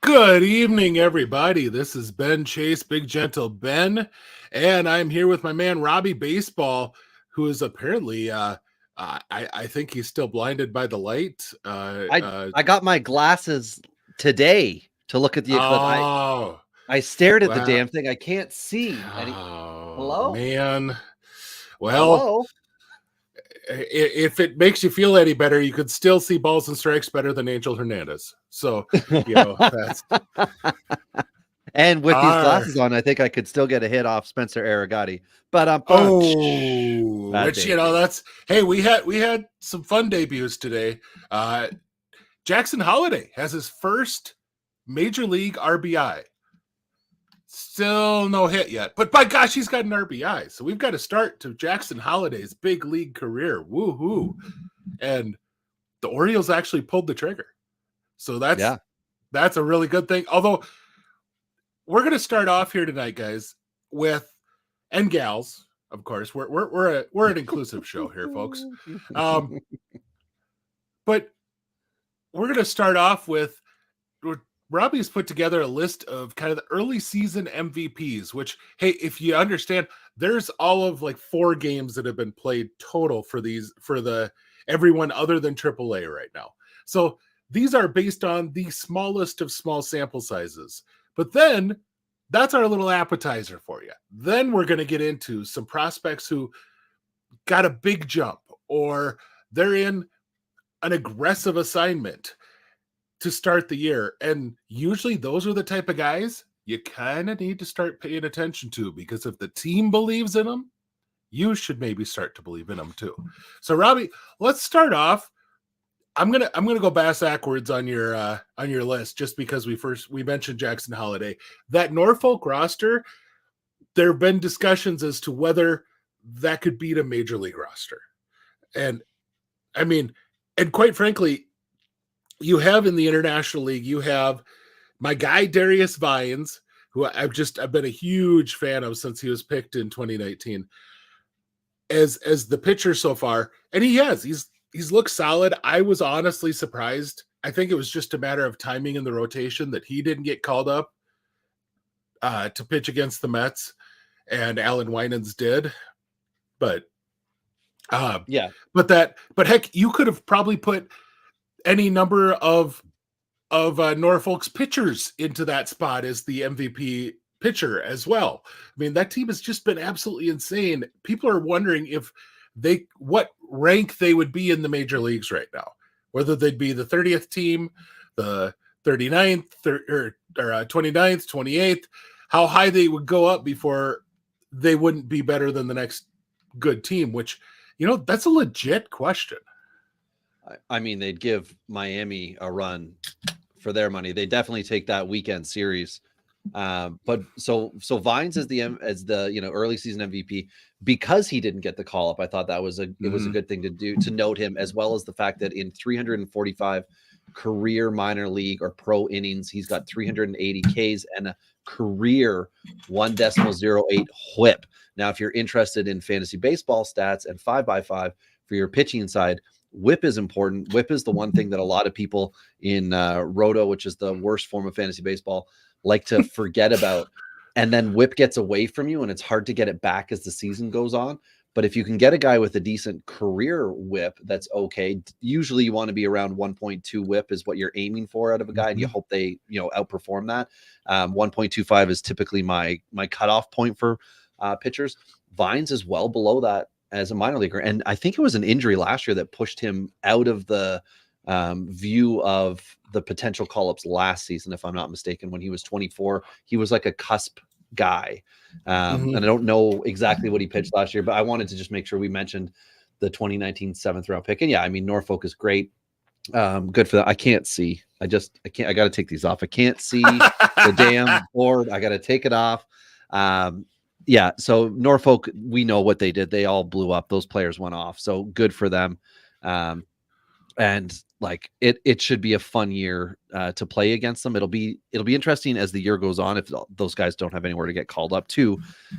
Good evening, everybody. This is Ben Chase, Big Gentle Ben, and I'm here with my man Robbie Baseball, who is apparently, I think he's still blinded by the light. I got my glasses today to look at the eclipse. Oh, I stared at the well, damn thing. I can't see any. oh Hello? man. Well, Hello? if it makes you feel any better, you could still see balls and strikes better than Angel Hernandez. So, that's And with these our. glasses on, I think I could still get a hit off Spencer Arigati. But Oh, bad which day. that's hey, we had some fun debuts today. Jackson Holliday has his first major league RBI. Still no hit yet, but by gosh, he's got an RBI. So we've got to start to Jackson Holliday's big league career. Woohoo! And the Orioles actually pulled the trigger. So that's a really good thing. Although we're going to start off here tonight, guys, with and gals, of course. We're an inclusive show here, folks. But we're going to start off with Robbie's put together a list of kind of the early season MVPs, which, hey, if you understand, there's all of like 4 games that have been played total for the everyone other than AAA right now. So these are based on the smallest of small sample sizes. But then that's our little appetizer for you. Then we're going to get into some prospects who got a big jump or they're in an aggressive assignment to start the year. And usually those are the type of guys you kind of need to start paying attention to, because if the team believes in them, you should maybe start to believe in them too. So Robbie, let's start off. I'm gonna go bass backwards on your list, just because we mentioned Jackson Holliday. That Norfolk roster, there have been discussions as to whether that could beat a major league roster. And I mean, and quite frankly, you have in the International League, you have my guy Darius Vines, who I've been a huge fan of since he was picked in 2019 as the pitcher so far, and he's looked solid. I was honestly surprised. I think it was just a matter of timing in the rotation that he didn't get called up to pitch against the Mets, and Alan Winans did. But but heck, you could have probably put any number of Norfolk's pitchers into that spot as the MVP pitcher as well. I mean, that team has just been absolutely insane. People are wondering what rank they would be in the major leagues right now, whether they'd be the 30th team, the 39th, or 29th, 28th, how high they would go up before they wouldn't be better than the next good team, which, that's a legit question. I mean, they'd give Miami a run for their money. They definitely take that weekend series. But so Vines is the early season MVP because he didn't get the call up. I thought that was it was a good thing to do, to note him, as well as the fact that in 345 career minor league or pro innings, he's got 380 Ks and a career 1.08 whip. Now, if you're interested in fantasy baseball stats and 5x5 for your pitching side, whip is important. Whip is the one thing that a lot of people in Roto, which is the worst form of fantasy baseball, like to forget about. And then whip gets away from you and it's hard to get it back as the season goes on. But if you can get a guy with a decent career whip, that's okay. Usually you want to be around 1.2 whip is what you're aiming for out of a guy. And you hope they, outperform that. 1.25 is typically my cutoff point for pitchers. Vines is well below that as a minor leaguer. And I think it was an injury last year that pushed him out of the view of the potential call-ups last season, if I'm not mistaken. When he was 24, he was like a cusp guy. And I don't know exactly what he pitched last year, but I wanted to just make sure we mentioned the 2019 7th round pick. And yeah, I mean, Norfolk is great. Good for that. I can't see. I got to take these off. I can't see the damn board. I got to take it off. Yeah, so Norfolk, we know what they did. They all blew up. Those players went off. So good for them. And like it should be a fun year to play against them. It'll be interesting as the year goes on, if those guys don't have anywhere to get called up to.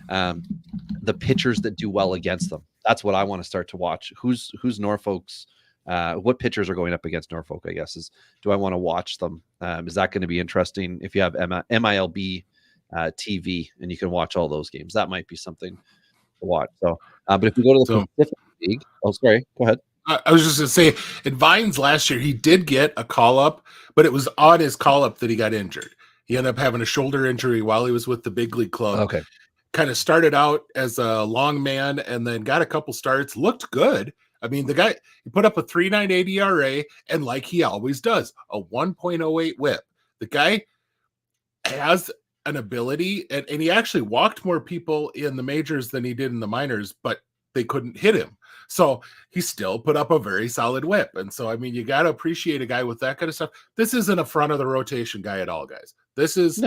The pitchers that do well against them. That's what I want to start to watch. Who's Norfolk's what pitchers are going up against Norfolk, I guess, is do I want to watch them? Is that going to be interesting if you have MILB TV and you can watch all those games? That might be something to watch. So, but if we go to the So Pacific League, oh, sorry, go ahead. I was just going to say, at Vines last year, he did get a call up, but it was on his call up that he got injured. He ended up having a shoulder injury while he was with the big league club. Okay. Kind of started out as a long man and then got a couple starts, looked good. I mean, the guy, he put up a 3.98 ERA and like he always does, a 1.08 whip. The guy has an ability and he actually walked more people in the majors than he did in the minors, but they couldn't hit him. So he still put up a very solid whip. And so, I mean, you got to appreciate a guy with that kind of stuff. This isn't a front of the rotation guy at all, guys. This is,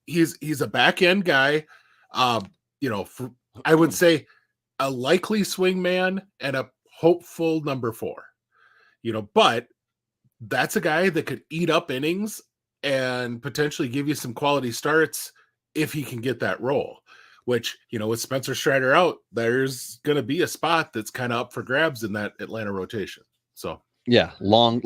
he's a back end guy. I would say a likely swing man and a hopeful number 4, but that's a guy that could eat up innings and potentially give you some quality starts if he can get that role, which, with Spencer Strider out, there's going to be a spot that's kind of up for grabs in that Atlanta rotation. So yeah, long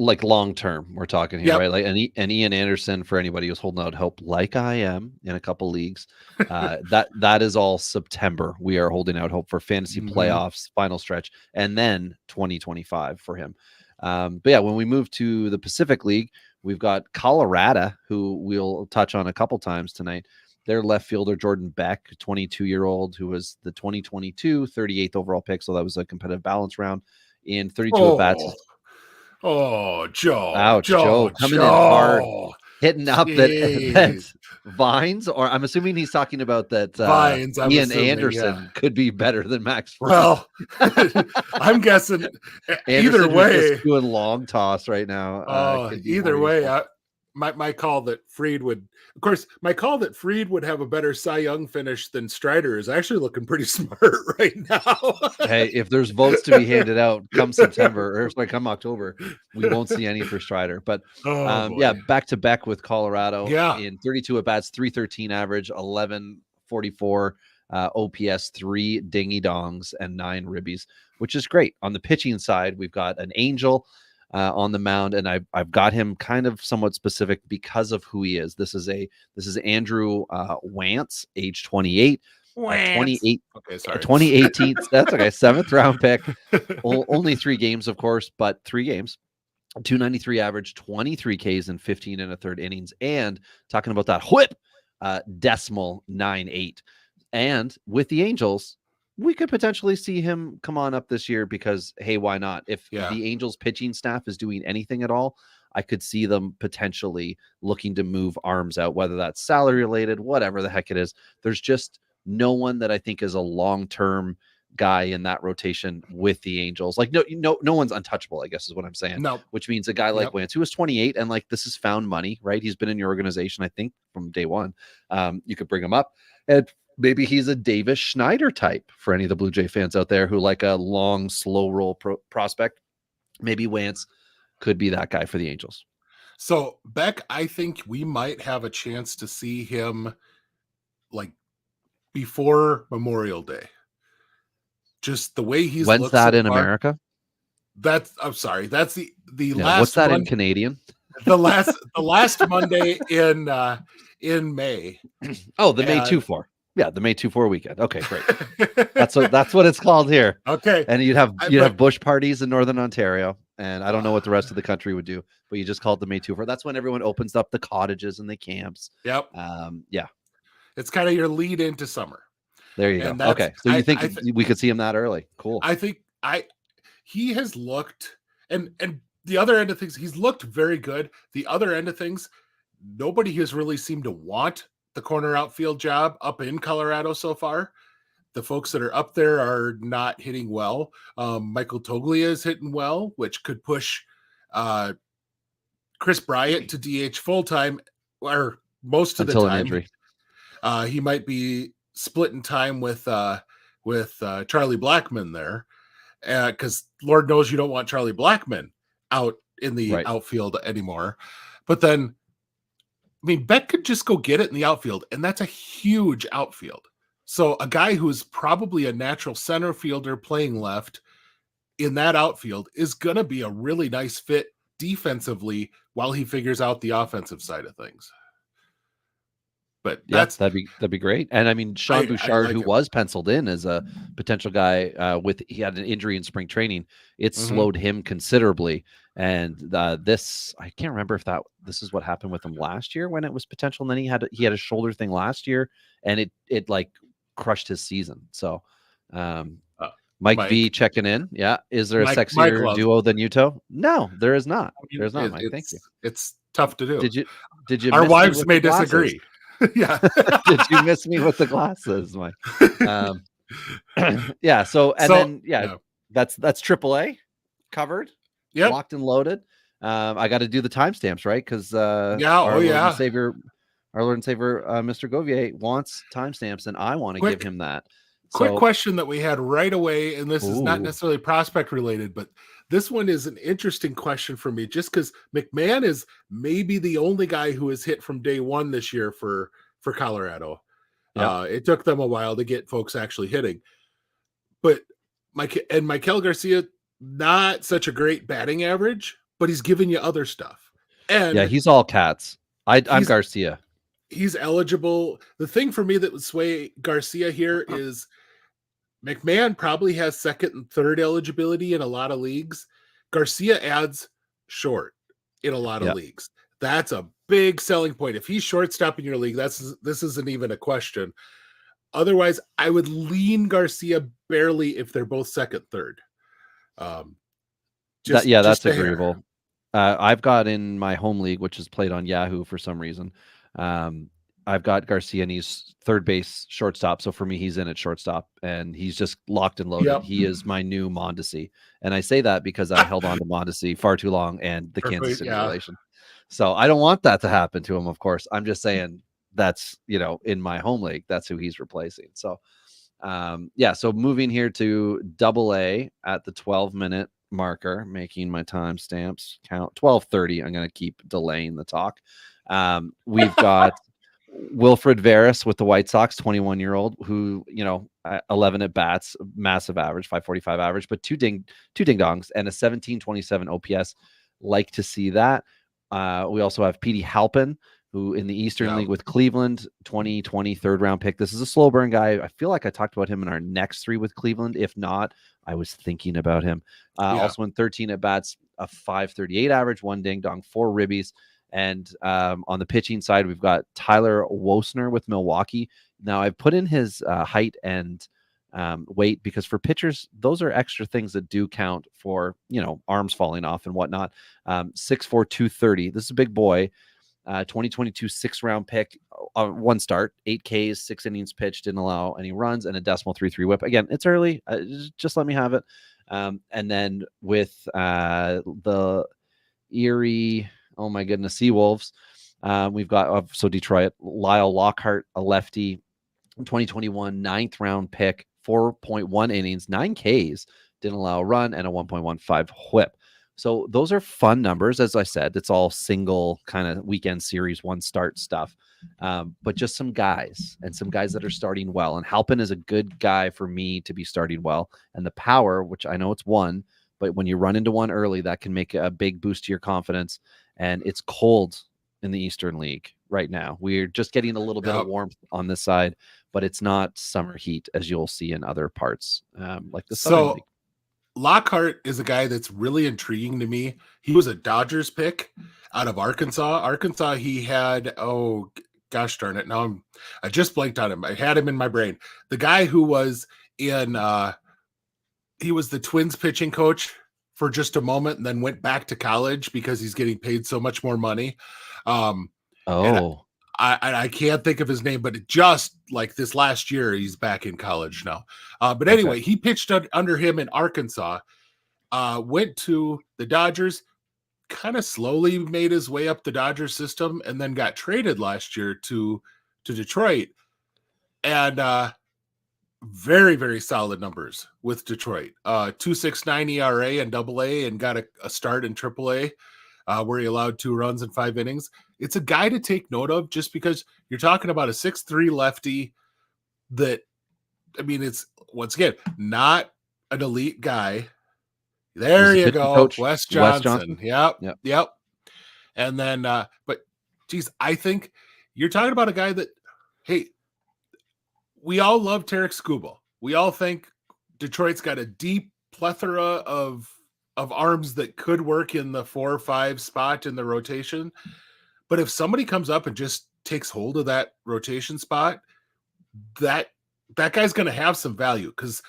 term, we're talking here, right? Like and Ian Anderson, for anybody who's holding out hope, like I am in a couple leagues, that is all September. We are holding out hope for fantasy playoffs, final stretch, and then 2025 for him. But yeah, when we move to the Pacific League, we've got Colorado, who we'll touch on a couple times tonight. Their left fielder, Jordan Beck, 22-year-old, who was the 2022 38th overall pick. So that was a competitive balance round in 32 at-bats. Oh, Joe. Ouch, Joe coming in hard, hitting up that Vines, or I'm assuming he's talking about that Vines, Ian Anderson could be better than Max Fried. Well, I'm guessing either way. Just doing long toss right now. Either way, my call that Fried would have a better Cy Young finish than Strider is actually looking pretty smart right now. Hey, if there's votes to be handed out come September or come October, we won't see any for Strider. But back to back with Colorado in 32 at bats, 313 average, 1144 OPS, 3 dingy dongs, and 9 ribbies, which is great. On the pitching side, we've got an Angel on the mound, and I've got him kind of somewhat specific because of who he is. This is Andrew Wantz, age 28. 2018. That's okay. 7th round pick. Only 3 games, of course, but 3 games. 293 average, 23 Ks in 15 1/3 innings, and talking about that whip, decimal 9.8. And with the Angels, we could potentially see him come on up this year because, hey, why not? If the Angels pitching staff is doing anything at all, I could see them potentially looking to move arms out, whether that's salary related, whatever the heck it is. There's just no one that I think is a long-term guy in that rotation with the Angels. Like no one's untouchable, I guess is what I'm saying. No, which means a guy like Wantz, who is 28 and like this is found money, right? He's been in your organization, I think, from day one. You could bring him up and maybe he's a Davis Schneider type for any of the Blue Jay fans out there who like a long, slow roll prospect. Maybe Wantz could be that guy for the Angels. So, Beck, I think we might have a chance to see him like before Memorial Day. Just the way he's when's that so in far, America? That's That's the last. What's that in Canadian? The last Monday in May. Oh, the May 2-4. Yeah, the May 2-4 weekend. Okay, great. That's what it's called here. Okay. And you'd have bush parties in Northern Ontario, and I don't know what the rest of the country would do, but you just call it the May 2-4. That's when everyone opens up the cottages and the camps. Yep. Yeah. It's kind of your lead into summer. There you go. Okay. So you think we could see him that early? Cool. I think he has looked and the other end of things, he's looked very good. The other end of things, nobody has really seemed to want the corner outfield job up in Colorado so far. The folks that are up there are not hitting well. Michael Toglia is hitting well, which could push Chris Bryant to DH full-time or most of the time. Injury. He might be splitting time with Charlie Blackmon there because Lord knows you don't want Charlie Blackmon out in the outfield anymore. But then, I mean, Beck could just go get it in the outfield, and that's a huge outfield. So a guy who's probably a natural center fielder playing left in that outfield is going to be a really nice fit defensively while he figures out the offensive side of things. But Yeah, that's that'd be great. And I mean, Sean I Bouchard, like who it. was penciled in as a potential guy, he had an injury in spring training. It Mhm. slowed him considerably. And this, I can't remember if this is what happened with him last year when it was potential. And then he had a shoulder thing last year, and it like crushed his season. So, Mike V Mike, checking in. Yeah, is there a Mike sexier loves. duo than Yuto? No, there is not. I mean, There's not, Mike. Thank you. it's tough to do. Did you Our miss me wives with may the glasses? disagree. Yeah. Did you miss me with the glasses, Mike? Yeah. So and So then yeah. that's AAA covered, Yep. locked and loaded. I got to do the timestamps, right? Because Yeah. our Oh Lord and yeah. Savior, Mr. Govier wants timestamps, and I want to give him that. Quick So, question that we had right away, and this is not ooh, necessarily prospect related, but this one is an interesting question for me just because McMahon is maybe the only guy who has hit from day one this year for Colorado. yeah, It took them a while to get folks actually hitting. But Maikel Garcia, not such a great batting average, but he's giving you other stuff. yeah, And he's all cats. I'm he's Garcia. he's eligible. The thing for me that would sway Garcia here is McMahon probably has second and third eligibility in a lot of leagues. Garcia adds short in a lot of Yeah. leagues. That's a big selling point. If he's shortstop in your league, this isn't even a question. Otherwise, I would lean Garcia barely if they're both second, third. That's a hair. agreeable. I've got in my home league, which is played on Yahoo for some reason. I've got Garcia, and he's third base, shortstop. So for me, he's in at shortstop, and he's just locked and loaded. Yep. He is my new Mondesi, and I say that because I held on to Mondesi far too long, and the Kansas City relation. So I don't want that to happen to him. Of course, I'm just saying that's in my home league, that's who he's replacing. So so moving here to AA at the 12-minute marker, making my time stamps count. 12:30. I'm going to keep delaying the talk. We've got Wilfred Veras with the White Sox, 21-year-old, who 11 at bats, massive average, 545 average, but two ding dongs and a 1727 OPS. Like to see that. We also have Petey Halpin, who in the Eastern League with Cleveland, 2020 third round pick. This is a slow burn guy. I feel like I talked about him in our next three with Cleveland. If not, I was thinking about him. Also in 13 at bats, a 538 average, one ding dong, 4 ribbies. And on the pitching side, we've got Tyler Wosner with Milwaukee. Now I've put in his height and weight because for pitchers, those are extra things that do count for, arms falling off and whatnot. 6'4", 230. This is a big boy. 2022 6th-round pick, one start, 8 Ks, 6 innings pitched, didn't allow any runs, and a .33 whip. Again, it's early. Just let me have it. And then with the Erie, oh my goodness, Seawolves, we've got Detroit, Lyle Lockhart, a lefty, 2021 9th-round pick, 4.1 innings, 9 Ks, didn't allow a run, and a 1.15 whip. So those are fun numbers. As I said, it's all single kind of weekend series, one start stuff. But just some guys that are starting well. And Halpin is a good guy for me to be starting well. And the power, which I know it's one, but when you run into one early, that can make a big boost to your confidence. And it's cold in the Eastern League right now. We're just getting a little bit of warmth on this side, but it's not summer heat as you'll see in other parts like the Southern League. Lockhart is a guy that's really intriguing to me. He was a Dodgers pick out of Arkansas. He had, oh gosh darn it. Now I just blanked on him. I had him in my brain. The guy who was in, he was the Twins pitching coach for just a moment and then went back to college because he's getting paid so much more money. I can't think of his name, but it just like this last year, he's back in college now. But anyway, he pitched under him in Arkansas, went to the Dodgers, kind of slowly made his way up the Dodgers system, and then got traded last year to Detroit. And very, very solid numbers with Detroit. 2.69 ERA and AA, and got a start in AAA. Where he allowed 2 runs in 5 innings. It's a guy to take note of just because you're talking about a 6'3" lefty that, I mean, it's, once again, not an elite guy, There you pitching go. coach, Wes Wes Johnson. Johnson. Yep. Yep. Yep. And then, but geez, I think you're talking about a guy that, hey, we all love Tarek Skubal. We all think Detroit's got a deep plethora of arms that could work in the 4 or 5 spot in the rotation. But if somebody comes up and just takes hold of that rotation spot, that guy's going to have some value, because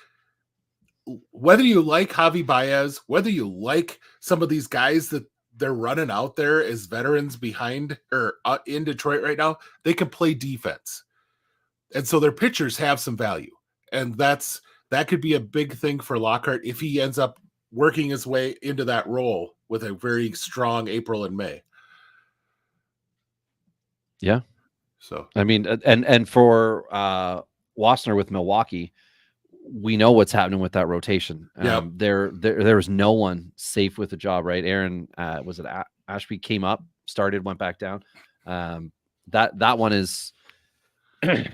whether you like Javi Baez, whether you like some of these guys that they're running out there as veterans behind or in Detroit right now, they can play defense. And so their pitchers have some value. And that could be a big thing for Lockhart if he ends up working his way into that role with a very strong April and May. Yeah. So, I mean, and for Wasner with Milwaukee, we know what's happening with that rotation. There was no one safe with the job, right? Aaron, was it Ashby came up, started, went back down. That one is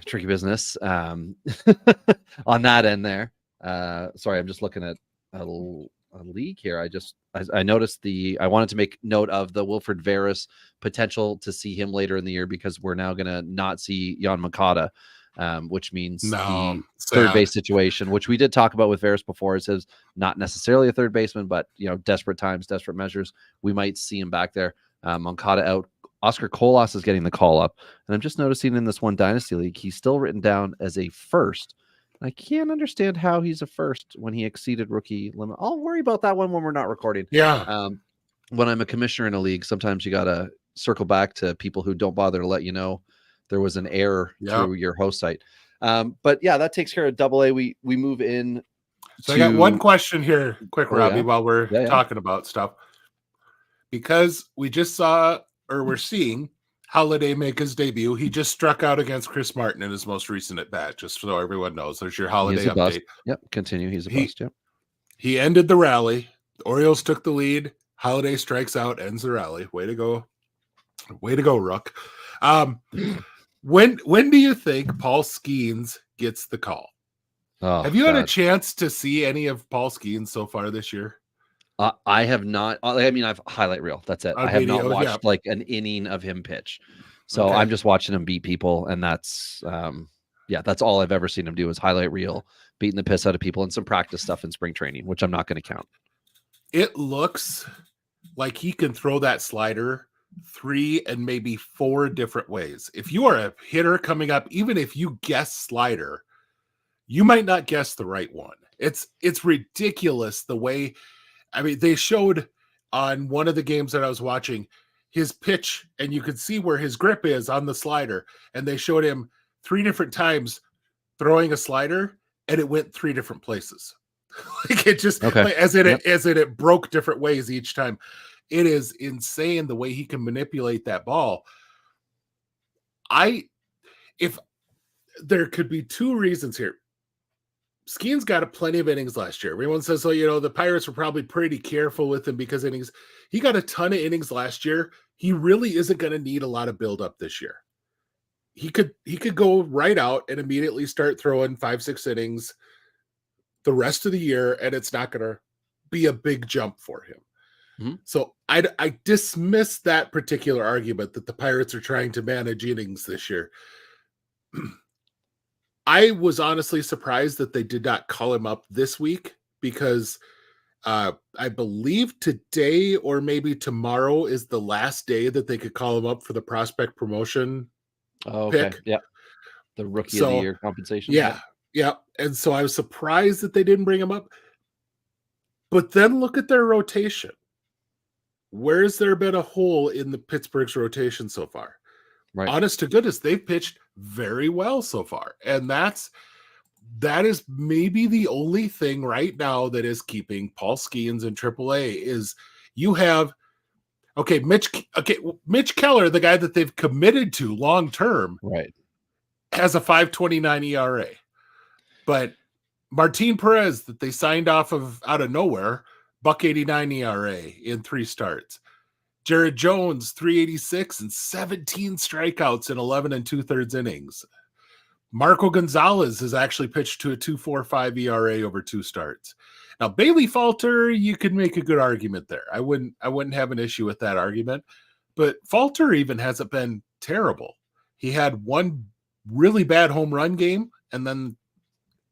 tricky business on that end there. Sorry, I'm just looking at a league here. I noticed I wanted to make note of the Wilfred Veras potential to see him later in the year, because we're now going to not see Jan Makata, which means the third base situation, which we did talk about with Veras before. It says not necessarily a third baseman, but desperate times, desperate measures. We might see him back there. Moncada out. Oscar Colas is getting the call up. And I'm just noticing in this one dynasty league, he's still written down as a first. I can't understand how he's a first when he exceeded rookie limit. I'll worry about that one when we're not recording. Yeah. When I'm a commissioner in a league, sometimes you got to circle back to people who don't bother to let you know there was an error through your host site. But yeah, that takes care of AA. We move in. So I got one question here, quick, Robbie, while we're talking about stuff. Because we just saw, or we're seeing, Holiday make his debut. He just struck out against Chris Martin in his most recent at bat, just so everyone knows. There's your Holiday update. Bust. Yep, continue. He's a bust. Yep. He ended the rally. The Orioles took the lead. Holiday strikes out, ends the rally. Way to go. Way to go, Rook. When do you think Paul Skeens gets the call? Have you had a chance to see any of Paul Skeens so far this year? I have not. I mean, I've highlight reel. That's it. I have not watched like an inning of him pitch. So I'm just watching him beat people, and that's that's all I've ever seen him do is highlight reel, beating the piss out of people, and some practice stuff in spring training, which I'm not going to count. It looks like he can throw that slider 3 and maybe 4 different ways. If you are a hitter coming up, even if you guess slider, you might not guess the right one. It's ridiculous the way. I mean, they showed on one of the games that I was watching his pitch, and you could see where his grip is on the slider. And they showed him 3 different times throwing a slider, and it went 3 different places. Like it just, as it broke different ways each time. It is insane the way he can manipulate that ball. If there could be 2 reasons here. Skeens got plenty of innings last year. Everyone says, the Pirates were probably pretty careful with him because innings. He got a ton of innings last year. He really isn't going to need a lot of buildup this year. He could go right out and immediately start throwing 5-6 innings the rest of the year, and it's not going to be a big jump for him. Mm-hmm. So I dismiss that particular argument that the Pirates are trying to manage innings this year. I was honestly surprised that they did not call him up this week, because I believe today or maybe tomorrow is the last day that they could call him up for the prospect promotion pick. Yeah. The rookie of the year compensation. Yeah. And so I was surprised that they didn't bring him up. But then look at their rotation. Where's there been a hole in the Pittsburgh's rotation so far? Right. Honest to goodness, they've pitched very well so far. And that is maybe the only thing right now that is keeping Paul Skeens in AAA is you have Mitch Keller, the guy that they've committed to long term, right, has a 5.29 ERA. But Martin Perez, that they signed off of out of nowhere, $1.89 ERA in 3 starts. Jared Jones, 386 and 17 strikeouts in 11 2/3 innings. Marco Gonzalez has actually pitched to a 2.45 ERA over 2 starts. Now, Bailey Falter, you could make a good argument there. I wouldn't have an issue with that argument. But Falter even hasn't been terrible. He had one really bad home run game and then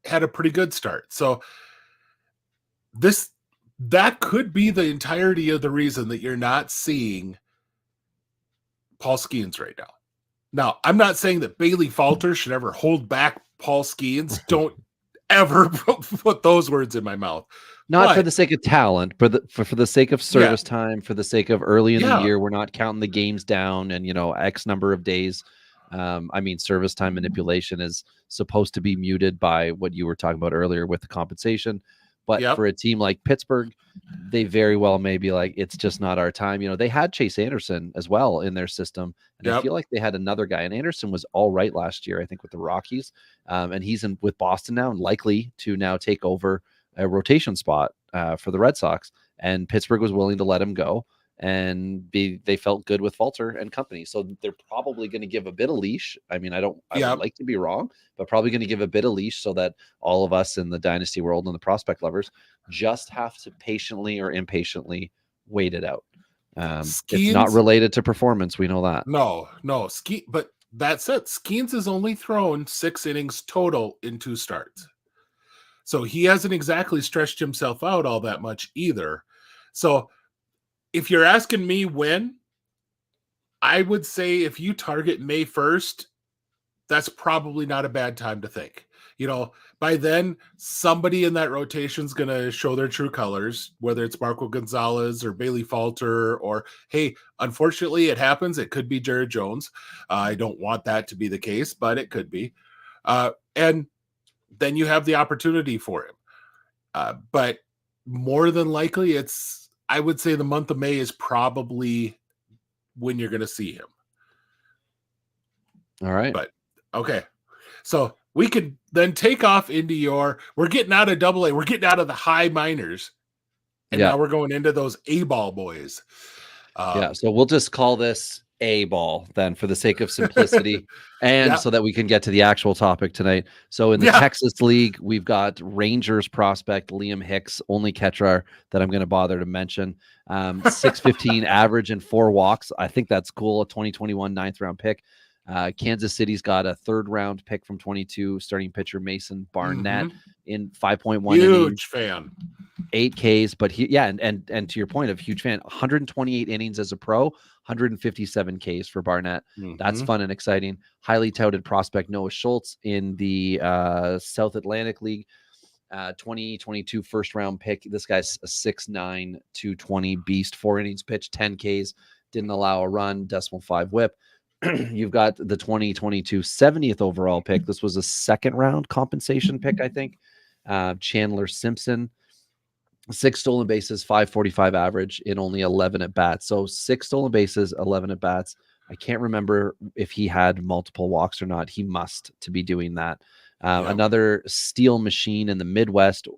had a pretty good start. So that could be the entirety of the reason that you're not seeing Paul Skeens right now. Now, I'm not saying that Bailey Falter should ever hold back Paul Skeens. Don't ever put those words in my mouth. Not for the sake of talent, but for the sake of service time, for the sake of early in the year, we're not counting the games down and, X number of days. I mean, service time manipulation is supposed to be muted by what you were talking about earlier with the compensation. But for a team like Pittsburgh, they very well may be like, it's just not our time. They had Chase Anderson as well in their system. And I feel like they had another guy. And Anderson was all right last year, I think, with the Rockies. And he's with Boston now and likely to now take over a rotation spot for the Red Sox. And Pittsburgh was willing to let him go. And they felt good with Falter and company. So they're probably going to give a bit of leash. I mean, I would like to be wrong, but probably going to give a bit of leash so that all of us in the dynasty world and the prospect lovers just have to patiently or impatiently wait it out. It's not related to performance. We know that. No. But that said, Skeens has only thrown 6 innings total in 2 starts. So he hasn't exactly stretched himself out all that much either. So if you're asking me when, I would say if you target May 1st, that's probably not a bad time to think. By then, somebody in that rotation is going to show their true colors, whether it's Marco Gonzalez or Bailey Falter or, hey, unfortunately, it happens. It could be Jared Jones. I don't want that to be the case, but it could be. And then you have the opportunity for him. But more than likely, I would say the month of May is probably when you're going to see him. All right. But okay. So we could then take off into we're getting out of AA. We're getting out of the high minors. And now we're going into those A-ball boys. So we'll just call this A-ball then for the sake of simplicity and so that we can get to the actual topic tonight. So in the Texas League, we've got Rangers prospect Liam Hicks, only catcher that I'm going to bother to mention. 615 average and 4 walks. I think that's cool. A 2021 9th round pick. Kansas City's got a 3rd round pick from 22 starting pitcher Mason Barnett in 5.1 huge innings, fan, 8 Ks, but and to your point of huge fan, 128 innings as a pro, 157 Ks for Barnett. That's fun and exciting. Highly touted prospect Noah Schultz in the South Atlantic League, 2022 1st round pick. This guy's a 6'9", 220 beast, 4 innings pitched, 10 Ks, didn't allow a run, .5 whip. You've got the 2022 70th overall pick. This was a 2nd round compensation pick, I think. Chandler Simpson, 6 stolen bases, 545 average in only 11 at bats. So 6 stolen bases, 11 at bats. I can't remember if he had multiple walks or not. He must to be doing that. Another steal machine in the Midwest.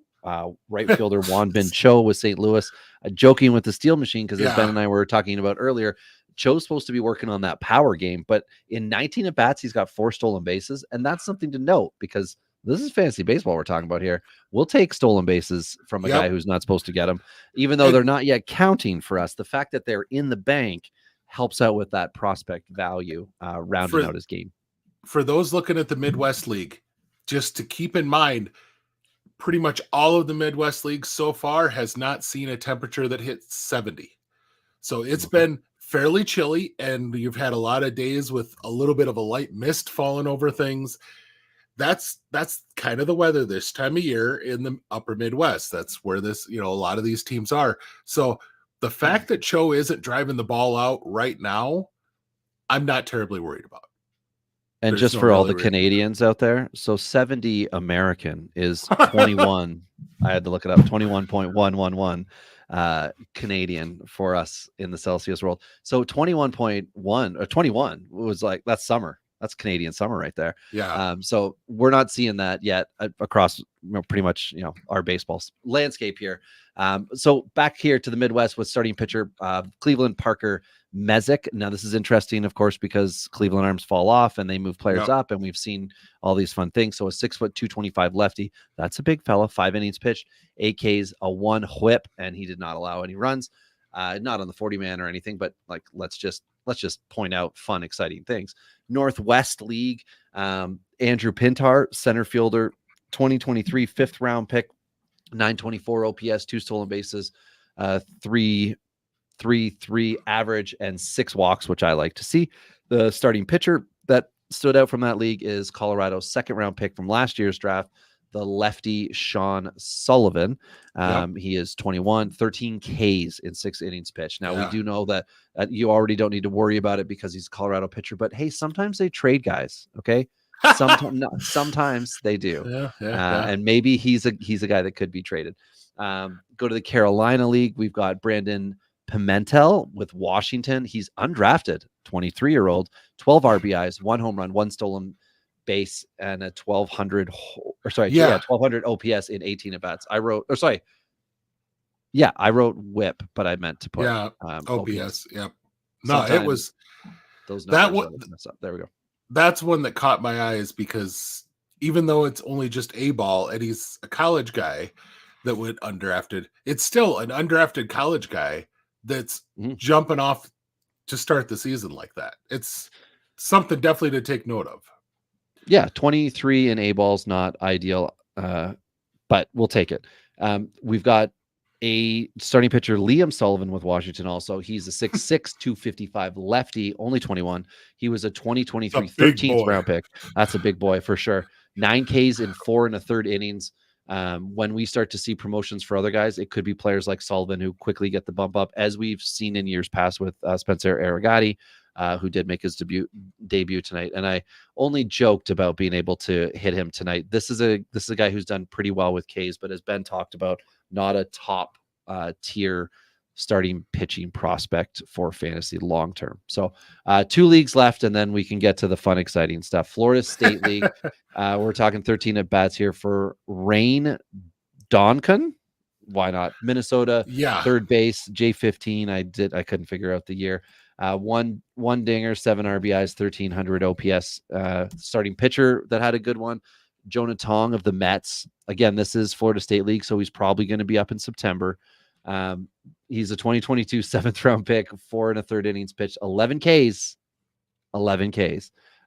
Right fielder Juan Bin Cho with St. Louis. Joking with the steal machine because as Ben and I were talking about earlier, Cho's supposed to be working on that power game, but in 19 at bats, he's got 4 stolen bases. And that's something to note because this is fantasy baseball we're talking about here. We'll take stolen bases from a guy who's not supposed to get them, even though they're not yet counting for us. The fact that they're in the bank helps out with that prospect value, rounding out his game. For those looking at the Midwest League, just to keep in mind, pretty much all of the Midwest Leagues so far has not seen a temperature that hits 70. So it's been fairly chilly, and you've had a lot of days with a little bit of a light mist falling over things. That's kind of the weather this time of year in the upper Midwest. That's where a lot of these teams are. So the fact that Cho isn't driving the ball out right now, I'm not terribly worried about. And there's just for all the Canadians out there, so 70 American is 21. I had to look it up, 21.111 Canadian for us in the Celsius world. So 21.1 or 21 was like, that's summer. That's Canadian summer right there. Yeah. So we're not seeing that yet across pretty much our baseball landscape here. So back here to the Midwest with starting pitcher Cleveland Parker Messick. Now this is interesting, of course, because Cleveland arms fall off and they move players up, and we've seen all these fun things. So a 6', 225 lefty. That's a big fella. 5 innings pitched, 8 Ks, a 1 whip, and he did not allow any runs. Not on the 40-man or anything, but like let's just point out fun, exciting things. Northwest League, Andrew Pintar, center fielder, 2023 5th round pick, 924 OPS, 2 stolen bases, 3.33 average, and 6 walks, which I like to see. The starting pitcher that stood out from that league is Colorado's 2nd round pick from last year's draft, the lefty Sean Sullivan. He is 21, 13 Ks in 6 innings pitched. Now, we do know that you already don't need to worry about it because he's a Colorado pitcher, but hey, sometimes they trade guys, okay? Sometimes they do. And maybe he's a guy that could be traded. Go to the Carolina League. We've got Brandon Pimentel with Washington. He's undrafted, 23-year-old, 12 RBIs, 1 home run, 1 stolen base, and a 1200 OPS in 18 at bats. I wrote whip, but I meant to put OPS. Yep. No, sometimes it was those that numbers one. Mess up. There we go. That's one that caught my eyes because even though it's only just a ball and he's a college guy that went undrafted, it's still an undrafted college guy that's jumping off to start the season like that. It's something definitely to take note of. Yeah, 23 in A balls, not ideal, but we'll take it. We've got a starting pitcher, Liam Sullivan with Washington also. He's a 6'6", 255 lefty, only 21. He was a 2023 13th round pick. That's a big boy for sure. 9 Ks in 4 1/3 innings. When we start to see promotions for other guys, it could be players like Sullivan who quickly get the bump up, as we've seen in years past with Spencer Aragati, who did make his debut tonight. And I only joked about being able to hit him tonight. This is a guy who's done pretty well with Ks, but as Ben talked about, not a top tier starting pitching prospect for fantasy long term. So 2 leagues left, and then we can get to the fun, exciting stuff. Florida State League. We're talking 13 at bats here for Rain Donkin. Why not? Minnesota, third base, J15. I couldn't figure out the year. One dinger, 7 RBIs, 1300 OPS. Starting pitcher that had a good one, Jonah Tong of the Mets. Again, this is Florida State League, so he's probably going to be up in September. He's a 2022 7th round pick, 4 1/3 innings pitched, 11 Ks.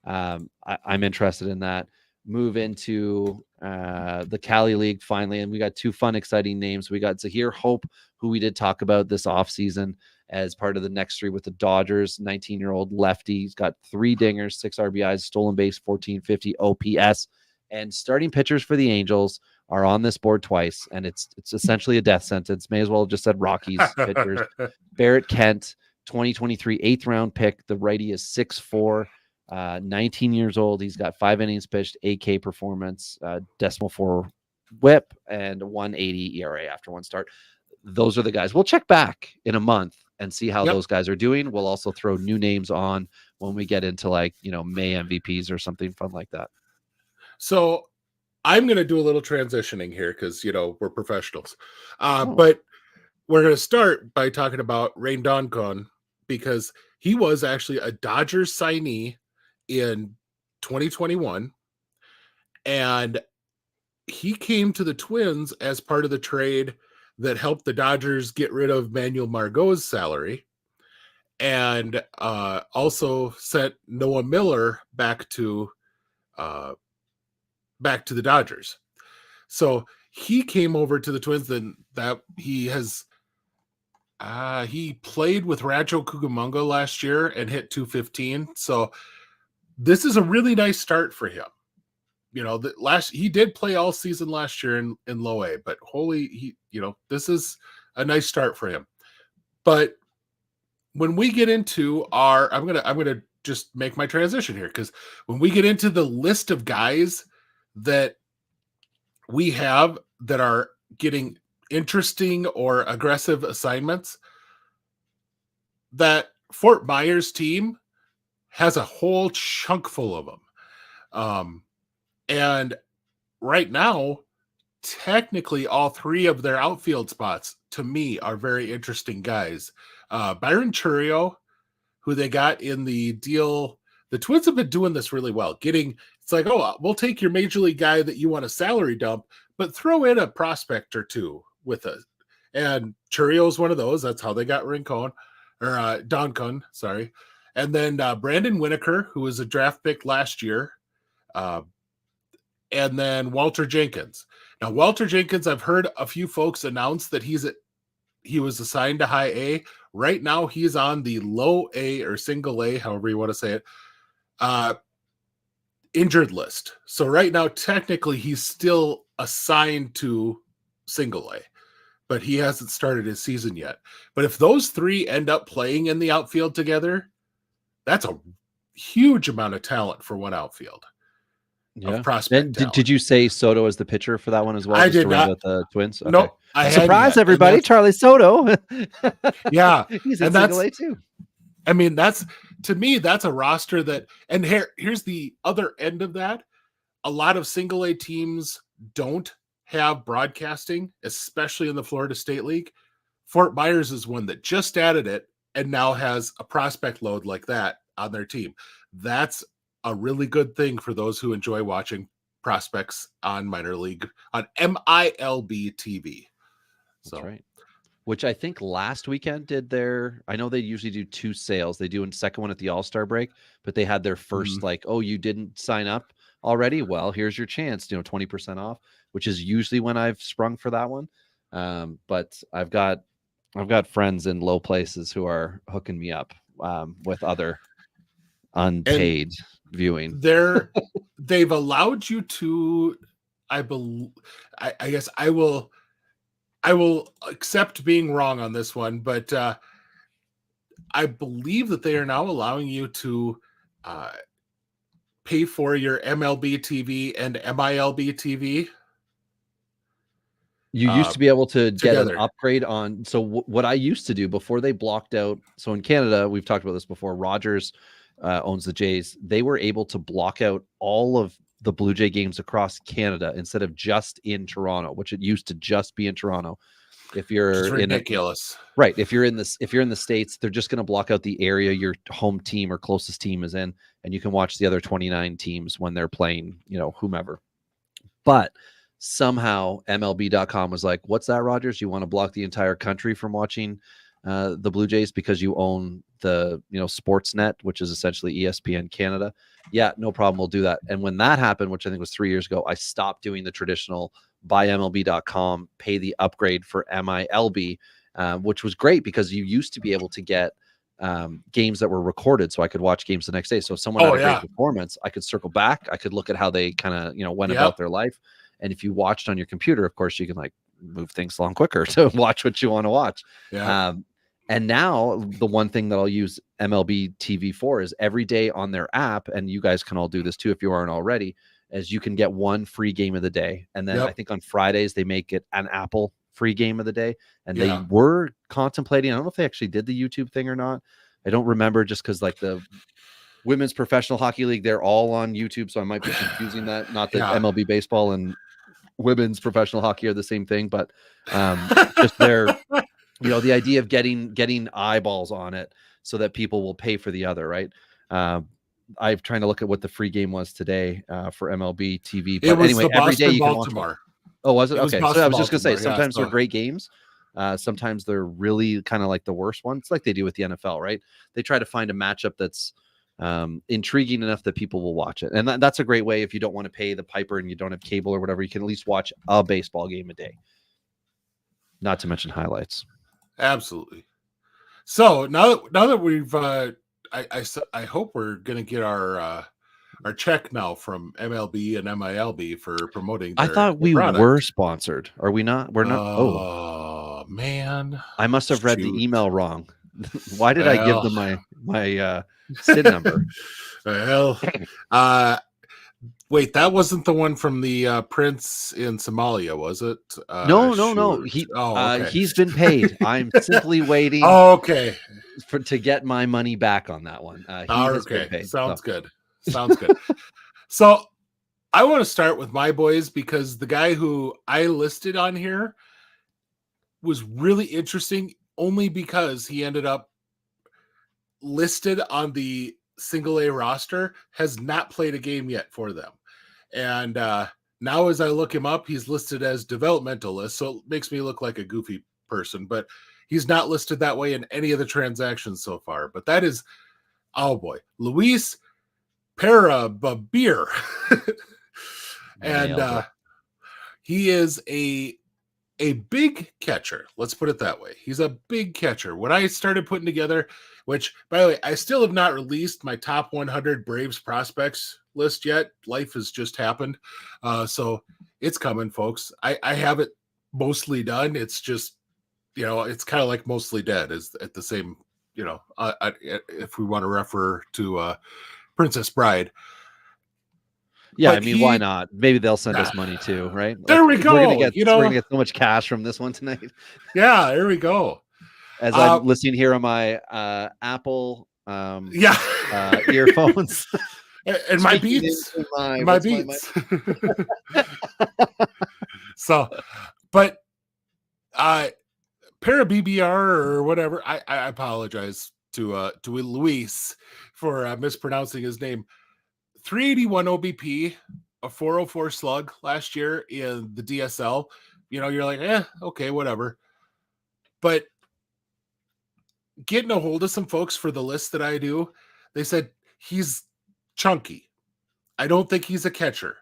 I'm interested in that. Move into the Cali League finally, and we got 2 fun, exciting names. We got Zahir Hope, who we did talk about this offseason as part of the next 3 with the Dodgers, 19-year-old lefty. He's got 3 dingers, 6 RBIs, stolen base, 1450 OPS. And starting pitchers for the Angels are on this board twice, and it's essentially a death sentence. May as well have just said Rockies pitchers. Barrett Kent, 2023 8th round pick. The righty is 6'4", 19 years old. He's got 5 innings pitched, 8K performance, .4 whip, and 1.80 ERA after 1 start. Those are the guys. We'll check back in a month and see how those guys are doing. We'll also throw new names on when we get into May MVPs or something fun like that. So I'm going to do a little transitioning here because, we're professionals. But we're going to start by talking about Rain Doncon because he was actually a Dodgers signee in 2021. And he came to the Twins as part of the trade that helped the Dodgers get rid of Manuel Margot's salary and also sent Noah Miller back to the Dodgers. So he came over to the Twins. Then that he played with Rancho Cucamonga last year and hit 215. So this is a really nice start for him. He did play all season last year in low A, but this is a nice start for him. But when we get into I'm gonna just make my transition here because when we get into the list of guys that we have that are getting interesting or aggressive assignments, that Fort Myers team has a whole chunk full of them. And right now, technically all three of their outfield spots to me are very interesting guys. Byron Churio, who they got in the deal. The Twins have been doing this really well. It's like, oh, we'll take your major league guy that you want a salary dump, but throw in a prospect or two with us. And Churio is one of those. That's how they got Rincon or Doncon, sorry. And then Brandon Winokur, who was a draft pick last year. And then Walter Jenkins. Now, Walter Jenkins, I've heard a few folks announce that he was assigned to high A. Right now, he's on the low A or single A, however you want to say it, injured list. So right now, technically, he's still assigned to single A, but he hasn't started his season yet. But if those three end up playing in the outfield together, that's a huge amount of talent for one outfield. Of prospect. Did you say Soto as the pitcher for that one as well? I did not. With the Twins. Okay. Nope. Surprise, everybody! Charlie Soto. Yeah, he's in single A too. I mean, to me, that's a roster that. And here's the other end of that. A lot of single A teams don't have broadcasting, especially in the Florida State League. Fort Myers is one that just added it and now has a prospect load like that on their team. That's a really good thing for those who enjoy watching prospects on minor league, on MILB TV. So. That's right. Which I think last weekend I know they usually do 2 sales. They do a second one at the All-Star break, but they had their first oh, you didn't sign up already? Well, here's your chance, 20% off, which is usually when I've sprung for that one. But I've got friends in low places who are hooking me up with other unpaid viewing. They've allowed you to, I guess I will accept being wrong on this one, but I believe that they are now allowing you to pay for your MLB TV and MILB TV. You used to be able to get an upgrade on. So what I used to do before they blocked out. So in Canada, we've talked about this before. Rogers owns the Jays. They were able to block out all of the Blue Jay games across Canada instead of just in Toronto, which it used to just be in Toronto. If you're ridiculous, right? If you're in the States, they're just going to block out the area your home team or closest team is in, and you can watch the other 29 teams when they're playing, whomever. But somehow MLB.com was like, "What's that, Rogers? You want to block the entire country from watching the Blue Jays because you own the Sportsnet, which is essentially ESPN Canada?" Yeah, no problem. We'll do that. And when that happened, which I think was 3 years ago, I stopped doing the traditional buy MLB.com, pay the upgrade for MILB, which was great because you used to be able to get games that were recorded, so I could watch games the next day. So if someone had a great performance, I could circle back. I could look at how they kind of went about their life. And if you watched on your computer, of course, you can move things along quicker to watch what you want to watch. Yeah. And now the one thing that I'll use MLB TV for is every day on their app, and you guys can all do this too if you aren't already, is you can get one free game of the day. And then I think on Fridays they make it an Apple free game of the day. And they were contemplating, I don't know if they actually did the YouTube thing or not. I don't remember, just because the Women's Professional Hockey League, they're all on YouTube. So I might be confusing that. Not that MLB baseball and women's professional hockey are the same thing, but just their the idea of getting eyeballs on it so that people will pay for the other, right? I'm trying to look at what the free game was today for MLB TV. But anyway, every day you can watch. Oh, was it? Okay. So I was just going to say, sometimes they're great games. Sometimes they're really kind of like the worst ones, like they do with the NFL, right? They try to find a matchup that's intriguing enough that people will watch it. And that's a great way. If you don't want to pay the piper and you don't have cable or whatever, you can at least watch a baseball game a day. Not to mention highlights. Absolutely. So now that we've, I hope we're going to get our check now from MLB and MILB for promoting. I thought we were sponsored. Are we not? We're not. Oh man, I must have read the email wrong. Why did I give them my SID number? Well, Wait, that wasn't the one from the Prince in Somalia, was it? No. Shoot. Oh, okay. He's been paid. I'm simply waiting Oh, okay. to get my money back on that one. He has been Okay. paid. Sounds good. Sounds good. So I want to start with my boys because the guy who I listed on here was really interesting only because he ended up listed on the single A roster, has not played a game yet for them. And now as I look him up, he's listed as developmentalist, so it makes me look like a goofy person, but he's not listed that way in any of the transactions so far. But that is, oh boy, Luis Parababir. And he is a big catcher. Let's put it that way. He's a big catcher. When I started putting together, which, by the way, I still have not released my top 100 Braves prospects list yet. Life has just happened. So it's coming, folks. I have it mostly done. It's just, it's kind of like mostly dead is at the same, if we want to refer to Princess Bride. Yeah, But I mean, why not? Maybe they'll send us money too, right? There we go. We're gonna get so much cash from this one tonight. Yeah, there we go. As I'm listening here on my Apple earphones and my Beats, my Beats. So, but Para-BBR or whatever. I apologize to Luis for mispronouncing his name. 381 OBP, a 404 slug last year in the DSL. You're like, okay, whatever. But getting a hold of some folks for the list that I do, they said he's chunky. I don't think he's a catcher,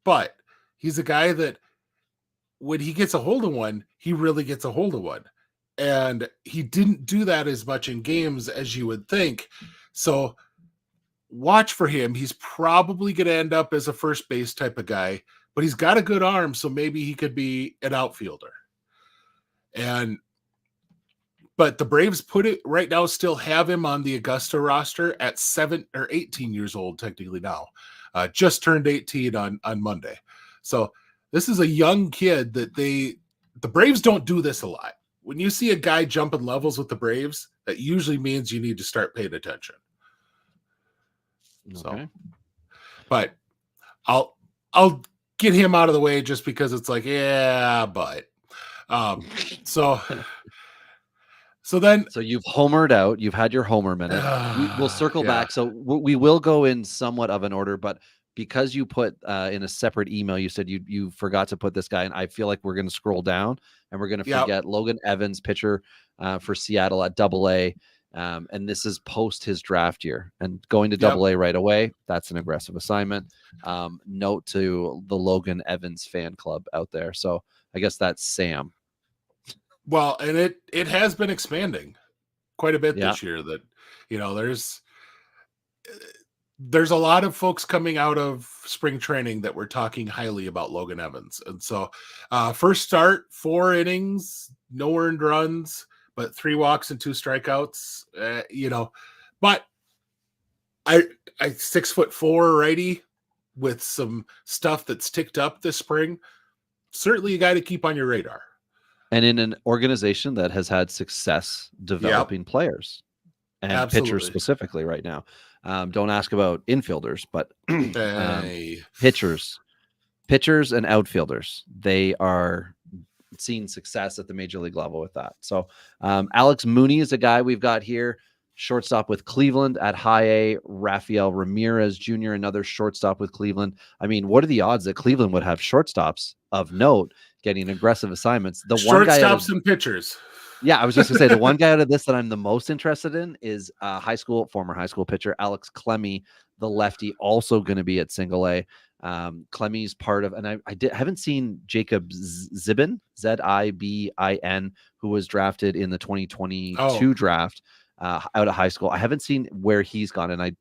but he's a guy that when he gets a hold of one, he really gets a hold of one. And he didn't do that as much in games as you would think. So watch for him. He's probably going to end up as a first base type of guy, but he's got a good arm, so maybe he could be an outfielder. But the Braves put it right now, still have him on the Augusta roster at 18 years old, technically now. Just turned 18 on Monday. So this is a young kid that the Braves don't do this a lot. When you see a guy jumping levels with the Braves, that usually means you need to start paying attention. Okay. So, but I'll get him out of the way just because it's like, but so you've homered out. You've had your homer minute. We'll circle back. So we will go in somewhat of an order, but because you put in a separate email, you said you forgot to put this guy, and I feel like we're going to scroll down and we're going to forget Logan Evans, pitcher for Seattle at AA. And this is post his draft year, and going to AA right away. That's an aggressive assignment. Note to the Logan Evans fan club out there. So I guess that's Sam. Well, and it has been expanding quite a bit this year that, there's a lot of folks coming out of spring training that were talking highly about Logan Evans. And so first start, 4 innings, no earned runs, but 3 walks and 2 strikeouts, but I 6'4" righty with some stuff that's ticked up this spring. Certainly a guy to keep on your radar. And in an organization that has had success developing players and pitchers specifically right now. Don't ask about infielders, but pitchers and outfielders, they are seeing success at the major league level with that. So Alex Mooney is a guy we've got here, shortstop with Cleveland at high A. Rafael Ramirez Jr., another shortstop with Cleveland. I mean, what are the odds that Cleveland would have shortstops of note getting aggressive assignments? The one guy shortstops and pitchers. Yeah, I was just gonna say the one guy out of this that I'm the most interested in is former high school pitcher Alex Clemmy, the lefty, also going to be at single A. Clemmy's part of, and I haven't seen Jacob Zibin, Zibin, who was drafted in the 2022 draft out of high school. I haven't seen where he's gone, and I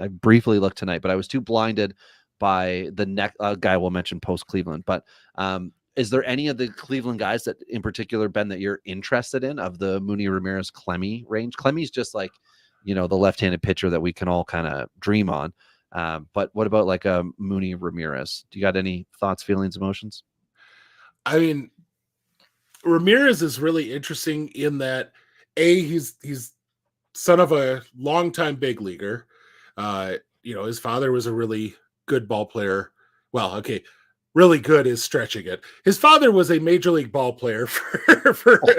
briefly looked tonight, but I was too blinded by the next guy we'll mention post Cleveland. But is there any of the Cleveland guys that in particular, Ben, that you're interested in of the Mooney, Ramirez, Clemmy range? Clemmy's just like, the left-handed pitcher that we can all kind of dream on. But what about like a Mooney Ramirez? Do you got any thoughts, feelings, emotions? I mean, Ramirez is really interesting in that he's son of a longtime big leaguer. His father was a really good ball player. Well, okay, really good is stretching it. His father was a major league ball player for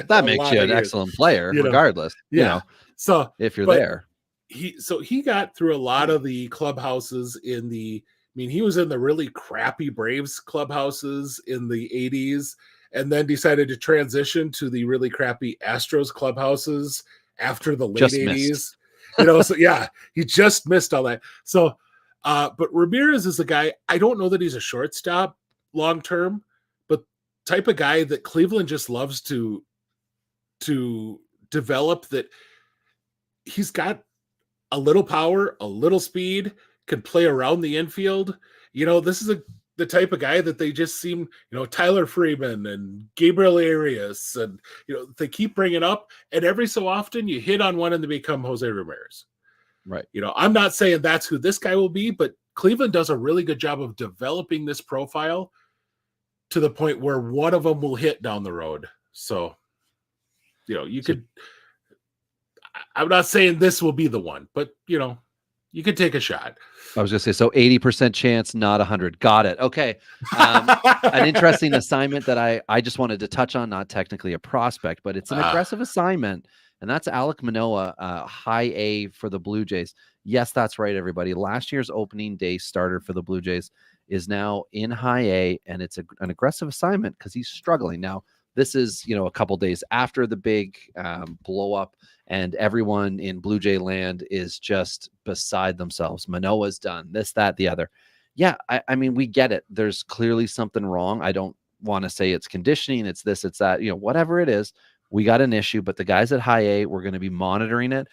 That a makes lot you of an years. excellent player, You know, regardless. yeah. So, if you're but there. he got through a lot of the clubhouses he was in the really crappy Braves clubhouses in the 80s and then decided to transition to the really crappy Astros clubhouses after the late Just 80s. missed. So yeah, he just missed all that. So but Ramirez is a guy, I don't know that he's a shortstop long term, but type of guy that Cleveland just loves to develop, that he's got a little power, a little speed, can play around the infield. This is the type of guy that they just seem, Tyler Freeman and Gabriel Arias, and they keep bringing up, and every so often you hit on one and they become Jose Ramirez. Right. I'm not saying that's who this guy will be, but Cleveland does a really good job of developing this profile to the point where one of them will hit down the road. So, I'm not saying this will be the one, but you could take a shot. I was going to say, so 80% chance, not 100. Got it. Okay. An interesting assignment that I just wanted to touch on, not technically a prospect, but it's an aggressive assignment, and that's Alek Manoah, high A for the Blue Jays. Yes, that's right, everybody. Last year's opening day starter for the Blue Jays is now in high A, and it's an aggressive assignment because he's struggling. Now, this is, a couple days after the big blow up, and everyone in Blue Jay land is just beside themselves. Manoah's done this, that, the other. Yeah, I mean, we get it. There's clearly something wrong. I don't want to say it's conditioning, it's this, it's that, whatever it is, we got an issue, but the guys at high A, we're going to be monitoring it.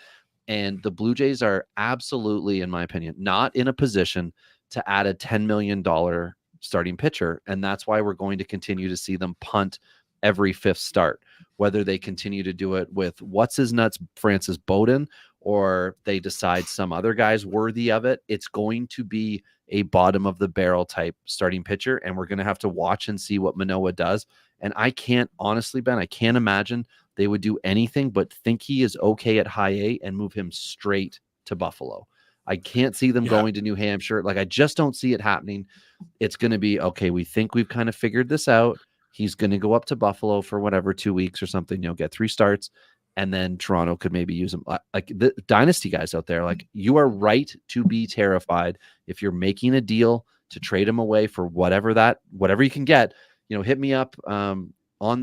And the Blue Jays are absolutely, in my opinion, not in a position to add a $10 million starting pitcher. And that's why we're going to continue to see them punt every fifth start, whether they continue to do it with what's his nuts, Francis Bowden, or they decide some other guy's worthy of it. It's going to be a bottom of the barrel type starting pitcher, and we're going to have to watch and see what Manoah does. And I can't, honestly, Ben, I can't imagine they would do anything but think he is okay at high A and move him straight to Buffalo. I can't see them going to New Hampshire. Like, I just don't see it happening. It's going to be, okay, we think we've kind of figured this out. He's going to go up to Buffalo for whatever, 2 weeks or something, get 3 starts, and then Toronto could maybe use him. Like the dynasty guys out there, like, you are right to be terrified if you're making a deal to trade him away for whatever you can get. Hit me up on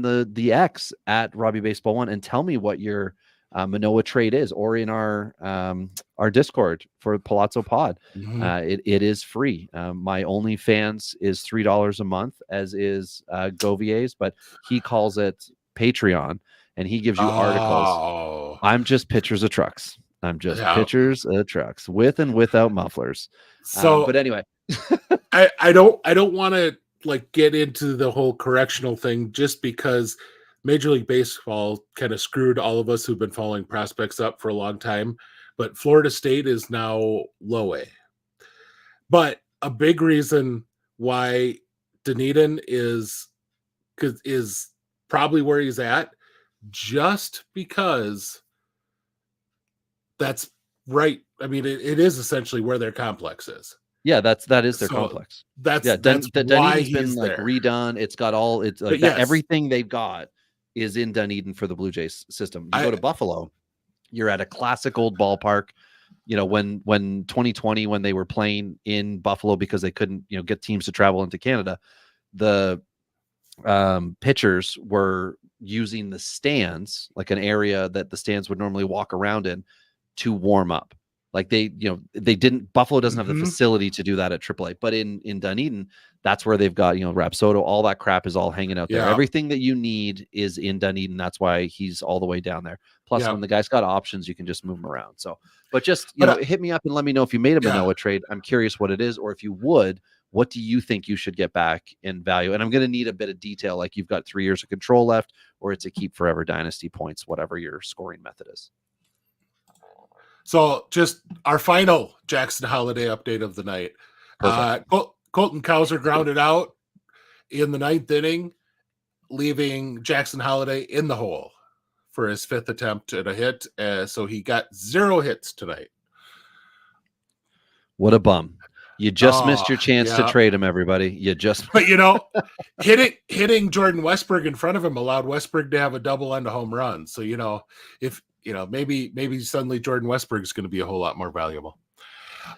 the X at Robbie Baseball 1 and tell me what your Manoah trade is, or in our Discord for Palazzo Pod. It is free. My OnlyFans is $3 a month, as is Govier's, but he calls it Patreon, and he gives you articles. I'm just pictures of trucks. Pictures of trucks with and without mufflers. So, but anyway, I don't want to get into the whole correctional thing, just because Major League Baseball kind of screwed all of us who've been following prospects up for a long time, but Florida State is now low A. But a big reason why Dunedin is probably where he's at, just because that's right. I mean, it is essentially where their complex is. Yeah, that is their complex. That's why Dunedin's been there. redone. It's got everything they've got is in Dunedin for the Blue Jays system. You go to Buffalo, you're at a classic old ballpark. When 2020, when they were playing in Buffalo because they couldn't, get teams to travel into Canada, the pitchers were using the stands, like an area that the stands would normally walk around in, to warm up. Like they didn't, Buffalo doesn't have the facility to do that at AAA, but in Dunedin, that's where they've got, Rapsodo, all that crap is all hanging out there. Yeah. Everything that you need is in Dunedin. That's why he's all the way down there. Plus, when the guy's got options, you can just move him around. So, but just, hit me up and let me know if you made a Manoah trade. I'm curious what it is, or if you would, what do you think you should get back in value? And I'm going to need a bit of detail, like you've got 3 years of control left, or it's a keep forever dynasty points, whatever your scoring method is. So just our final Jackson Holiday update of the night. Perfect. Colton Cowser grounded out in the 9th inning, leaving Jackson Holiday in the hole for his 5th attempt at a hit. So he got 0 hits tonight. What a bum. You just missed your chance to trade him, everybody. You just But hitting Jordan Westberg in front of him allowed Westberg to have a double and a home run. So, if maybe suddenly Jordan Westberg is going to be a whole lot more valuable.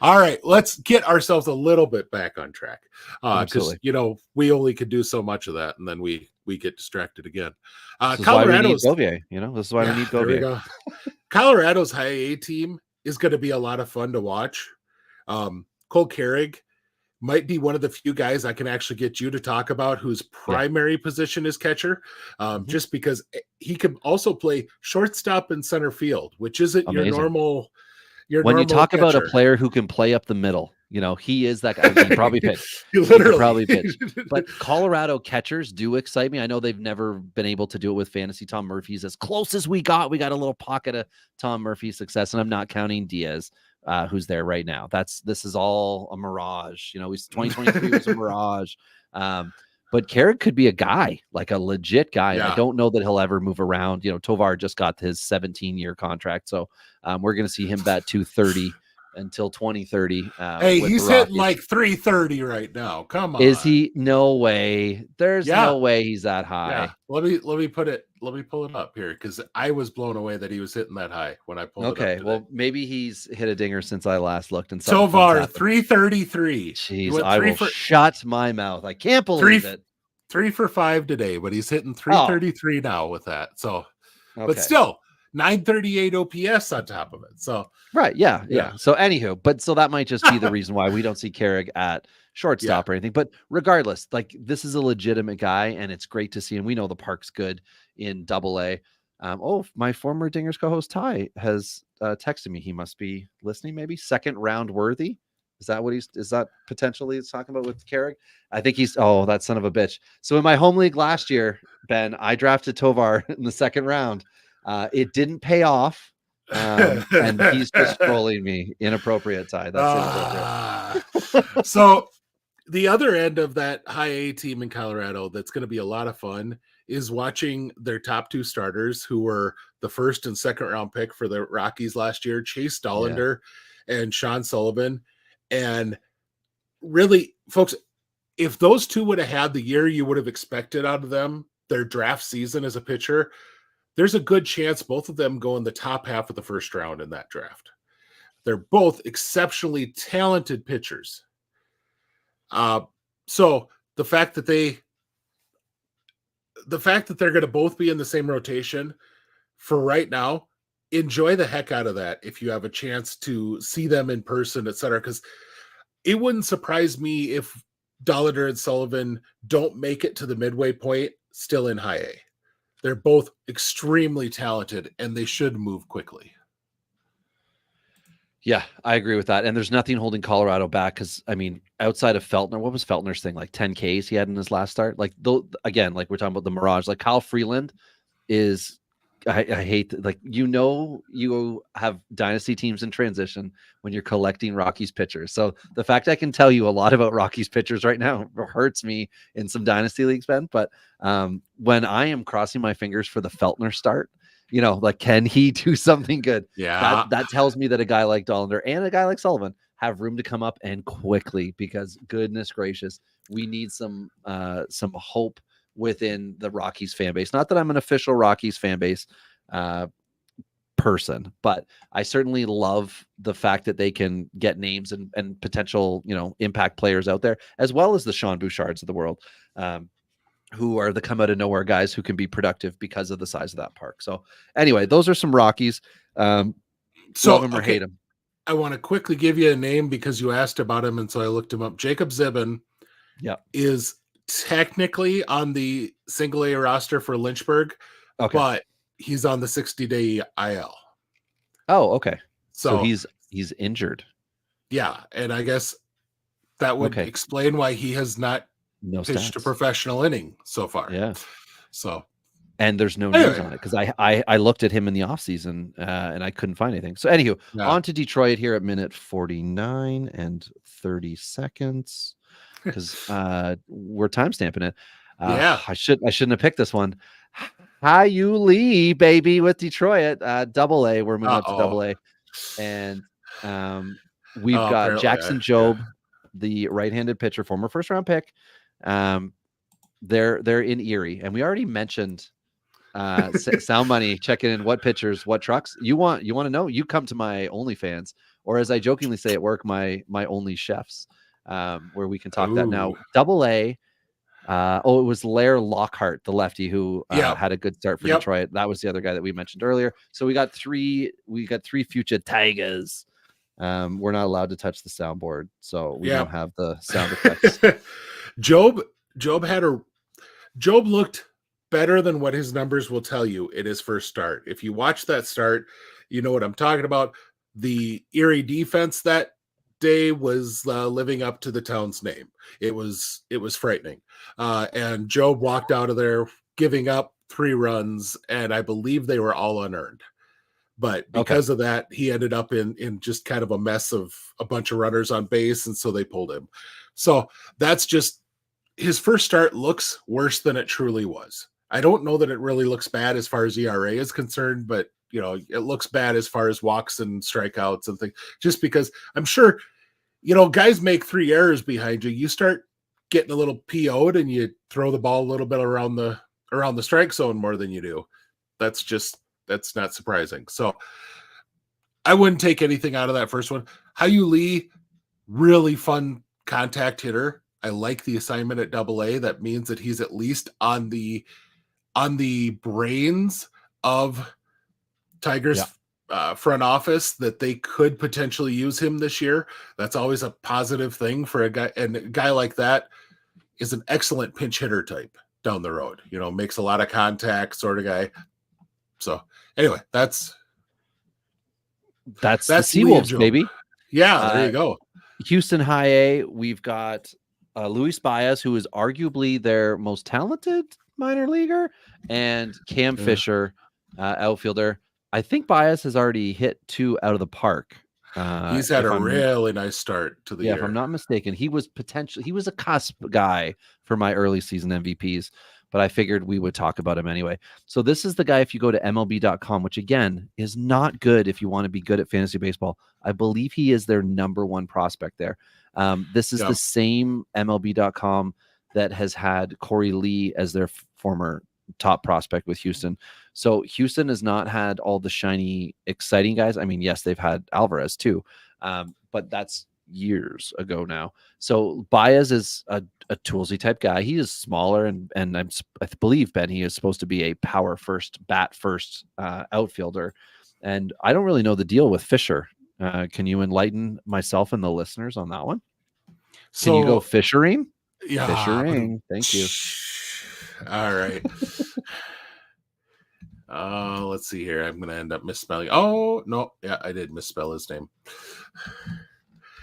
All right, let's get ourselves a little bit back on track. Because we only could do so much of that, and then we get distracted again. Colorado's why we need Beauvier, this is why we need Beauvier. Colorado's high A team is going to be a lot of fun to watch. Cole Carrig might be one of the few guys I can actually get you to talk about whose primary position is catcher, just because he can also play shortstop and center field, which isn't your normal. When you talk about a player who can play up the middle, he is that guy. He probably pitch. He could probably pitch. But Colorado catchers do excite me. I know they've never been able to do it with fantasy. Tom Murphy's as close as we got. We got a little pocket of Tom Murphy's success, and I'm not counting Diaz, who's there right now. This is all a mirage. 2023 was a mirage. But Carrick could be a guy, like a legit guy. Yeah. I don't know that he'll ever move around. Tovar just got his 17-year contract. So we're going to see him bat 230 until 2030. Hey, he's hitting like 330 right now. Come on. Is he? No way. There's no way he's that high. Yeah. Let me pull it up here, because I was blown away that he was hitting that high when I pulled it up. Okay, well, maybe he's hit a dinger since I last looked. And Tovar 333. Jeez, I will shut my mouth. I can't believe it. 3 for 5 today, but he's hitting 333 now with that. So, but still 938 OPS on top of it. So right, yeah. So anywho, so that might just be the reason why we don't see Carrick at shortstop or anything. But regardless, like, this is a legitimate guy, and it's great to see. And we know the park's good in AA. My former Dingers co-host Ty has texted me. He must be listening. Maybe second round worthy. Is that potentially he's talking about with Carrick? I think that son of a bitch. So in my home league last year, Ben, I drafted Tovar in the second round. It didn't pay off. And he's just trolling me. Inappropriate, Ty. That's inappropriate. So the other end of that high A team in Colorado that's going to be a lot of fun is watching their top 2 starters, who were the first and second round pick for the Rockies last year, Chase Dollander and Sean Sullivan. And really, folks, if those 2 would have had the year you would have expected out of them, their draft season as a pitcher, there's a good chance both of them go in the top half of the first round in that draft. They're both exceptionally talented pitchers. So the fact that they're going to both be in the same rotation for right now, enjoy the heck out of that if you have a chance to see them in person, etc. Because it wouldn't surprise me if Dollander and Sullivan don't make it to the midway point still in high A. They're both extremely talented, and they should move quickly. Yeah, I agree with that. And there's nothing holding Colorado back, because, outside of Feltner, what was Feltner's thing? Like 10 Ks he had in his last start? Like, again, like we're talking about the mirage, like Kyle Freeland is... I hate you have dynasty teams in transition when you're collecting Rockies pitchers. So the fact I can tell you a lot about Rockies pitchers right now hurts me in some dynasty leagues, Ben. But when I am crossing my fingers for the Feltner start, can he do something good? Yeah, that tells me that a guy like Dollander and a guy like Sullivan have room to come up and quickly, because goodness gracious, we need some hope within the Rockies fan base. Not that I'm an official Rockies fan base person, but I certainly love the fact that they can get names and potential, impact players out there, as well as the Sean Bouchards of the world, who are the come out of nowhere guys who can be productive because of the size of that park. So anyway, those are some Rockies. Love him or hate him. I want to quickly give you a name because you asked about him, and so I looked him up. Jacob Zibin is technically on the single A roster for Lynchburg, but he's on the 60-day IL. Oh, okay. So he's injured. Yeah, and I guess that would explain why he has not pitched a professional inning so far. Yeah. So and there's no news Anyway, on it because I looked at him in the offseason and I couldn't find anything. So anywho, yeah. on to Detroit here at minute 49 and 30 seconds because we're timestamping it. Yeah. I shouldn't have picked this one. Hi-Yu Lee, baby, with Detroit. Double A. We're moving up to Double A. And we've got Jackson Jobe, the right-handed pitcher, former first-round pick. They're in Erie, and we already mentioned Sound Money checking in what pitchers, what trucks. You want to know? You come to my OnlyFans, or as I jokingly say at work, my only chefs, where we can talk that now. Double A. It was Lair Lockhart, the lefty who had a good start for Detroit. That was the other guy that we mentioned earlier. So we got three future Tigers. We're not allowed to touch the soundboard, so we don't have the sound effects. Jobe looked better than what his numbers will tell you in his first start. If you watch that start, you know what I'm talking about. The Erie defense that day was living up to the town's name. It was frightening. And Jobe walked out of there giving up 3 runs, and I believe they were all unearned. But because of that, he ended up in just kind of a mess of a bunch of runners on base, and so they pulled him. So that's just his first start looks worse than it truly was. I don't know that it really looks bad as far as ERA is concerned, but it looks bad as far as walks and strikeouts and things, just because I'm sure, guys make 3 errors behind you. You start getting a little PO'd and you throw the ball a little bit around the strike zone more than you do. That's not surprising. So I wouldn't take anything out of that first one. Hi-Yu Lee, really fun contact hitter. I like the assignment at Double A. That means that he's at least on the brains of Tigers front office, that they could potentially use him this year. That's always a positive thing for a guy. And a guy like that is an excellent pinch hitter type down the road. Makes a lot of contact sort of guy. So anyway, that's the Seawolves, baby. Yeah, there you go. Houston High A, we've got Luis Baez, who is arguably their most talented minor leaguer, and Cam Fisher, outfielder. I think Baez has already hit 2 out of the park. He's had a really nice start to the year. If I'm not mistaken, he was a cusp guy for my early season MVPs, but I figured we would talk about him anyway. So this is the guy, if you go to MLB.com, which again is not good if you want to be good at fantasy baseball. I believe he is their number 1 prospect there. This is the same MLB.com that has had Corey Lee as their former top prospect with Houston. So Houston has not had all the shiny, exciting guys. I mean, yes, they've had Alvarez too, but that's years ago now. So Baez is a toolsy type guy. He is smaller, and I believe, Ben, he is supposed to be a power first, bat first outfielder. And I don't really know the deal with Fisher. Can you enlighten myself and the listeners on that one? Can you go Fishering? Yeah, Fishering. Thank you. All right. Let's see here. I'm going to end up misspelling. Oh, no. Yeah, I did misspell his name.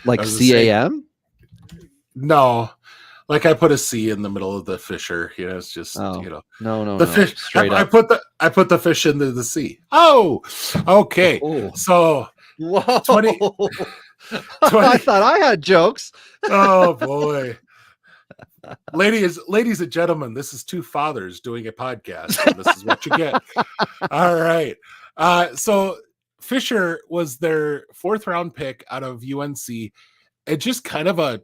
Like CAM? No. Like I put a C in the middle of the Fisher. It's just, No. The fish. Straight up. I put the fish into the sea. Oh, okay. Oh. So, whoa. 20 I thought I had jokes. Oh, boy. Ladies and gentlemen, this is 2 fathers doing a podcast, and this is what you get. All right. So Fisher was their 4th round pick out of UNC, and just kind of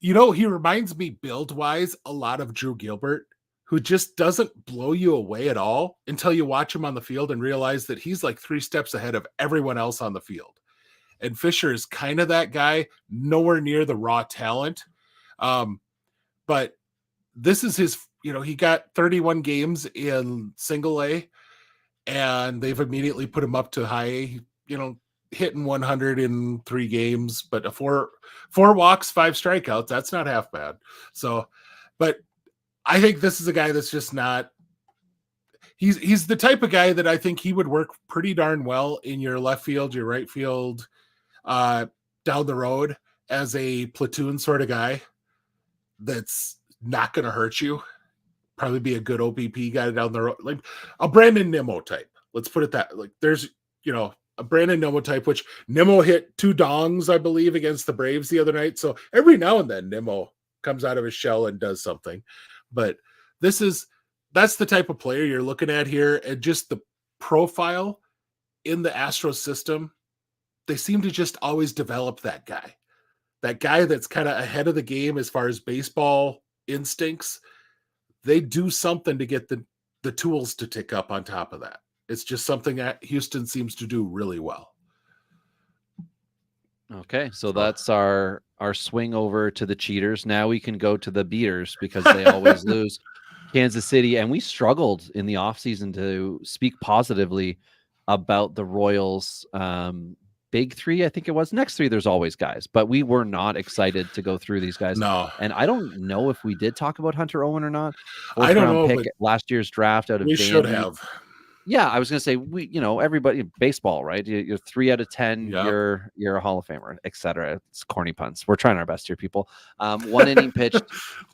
he reminds me build wise a lot of Drew Gilbert, who just doesn't blow you away at all until you watch him on the field and realize that he's like 3 steps ahead of everyone else on the field. And Fisher is kind of that guy, nowhere near the raw talent. But this is his, he got 31 games in single A, and they've immediately put him up to high A, hitting 100 in 3 games, but a 4 walks, 5 strikeouts. That's not half bad. So, but I think this is a guy that's just not, he's the type of guy that I think he would work pretty darn well in your left field, your right field, down the road as a platoon sort of guy. That's not going to hurt you probably be a good OPP guy down the road, like a Brandon Nimmo type. Let's put it that, like, there's, a Brandon Nimmo type, which Nimmo hit 2 dongs, I believe, against the Braves the other night. So every now and then Nimmo comes out of his shell and does something. But that's the type of player you're looking at here, and just the profile in the Astros system. They seem to just always develop that guy that's kind of ahead of the game as far as baseball instincts. They do something to get the tools to tick up on top of that. It's just something that Houston seems to do really well. Okay, so that's our swing over to the cheaters. Now we can go to the beaters because they always lose. Kansas City, and we struggled in the offseason to speak positively about the Royals. Big 3, I think it was. Next 3, there's always guys, but we were not excited to go through these guys. No. And I don't know if we did talk about Hunter Owen or not. I don't know, pick last year's draft out of we Vandy. should have. Yeah, I was gonna say everybody baseball, right? You're 3 out of 10. Yep. You're a Hall of Famer, etc. It's corny puns. We're trying our best here, people. 1 inning pitched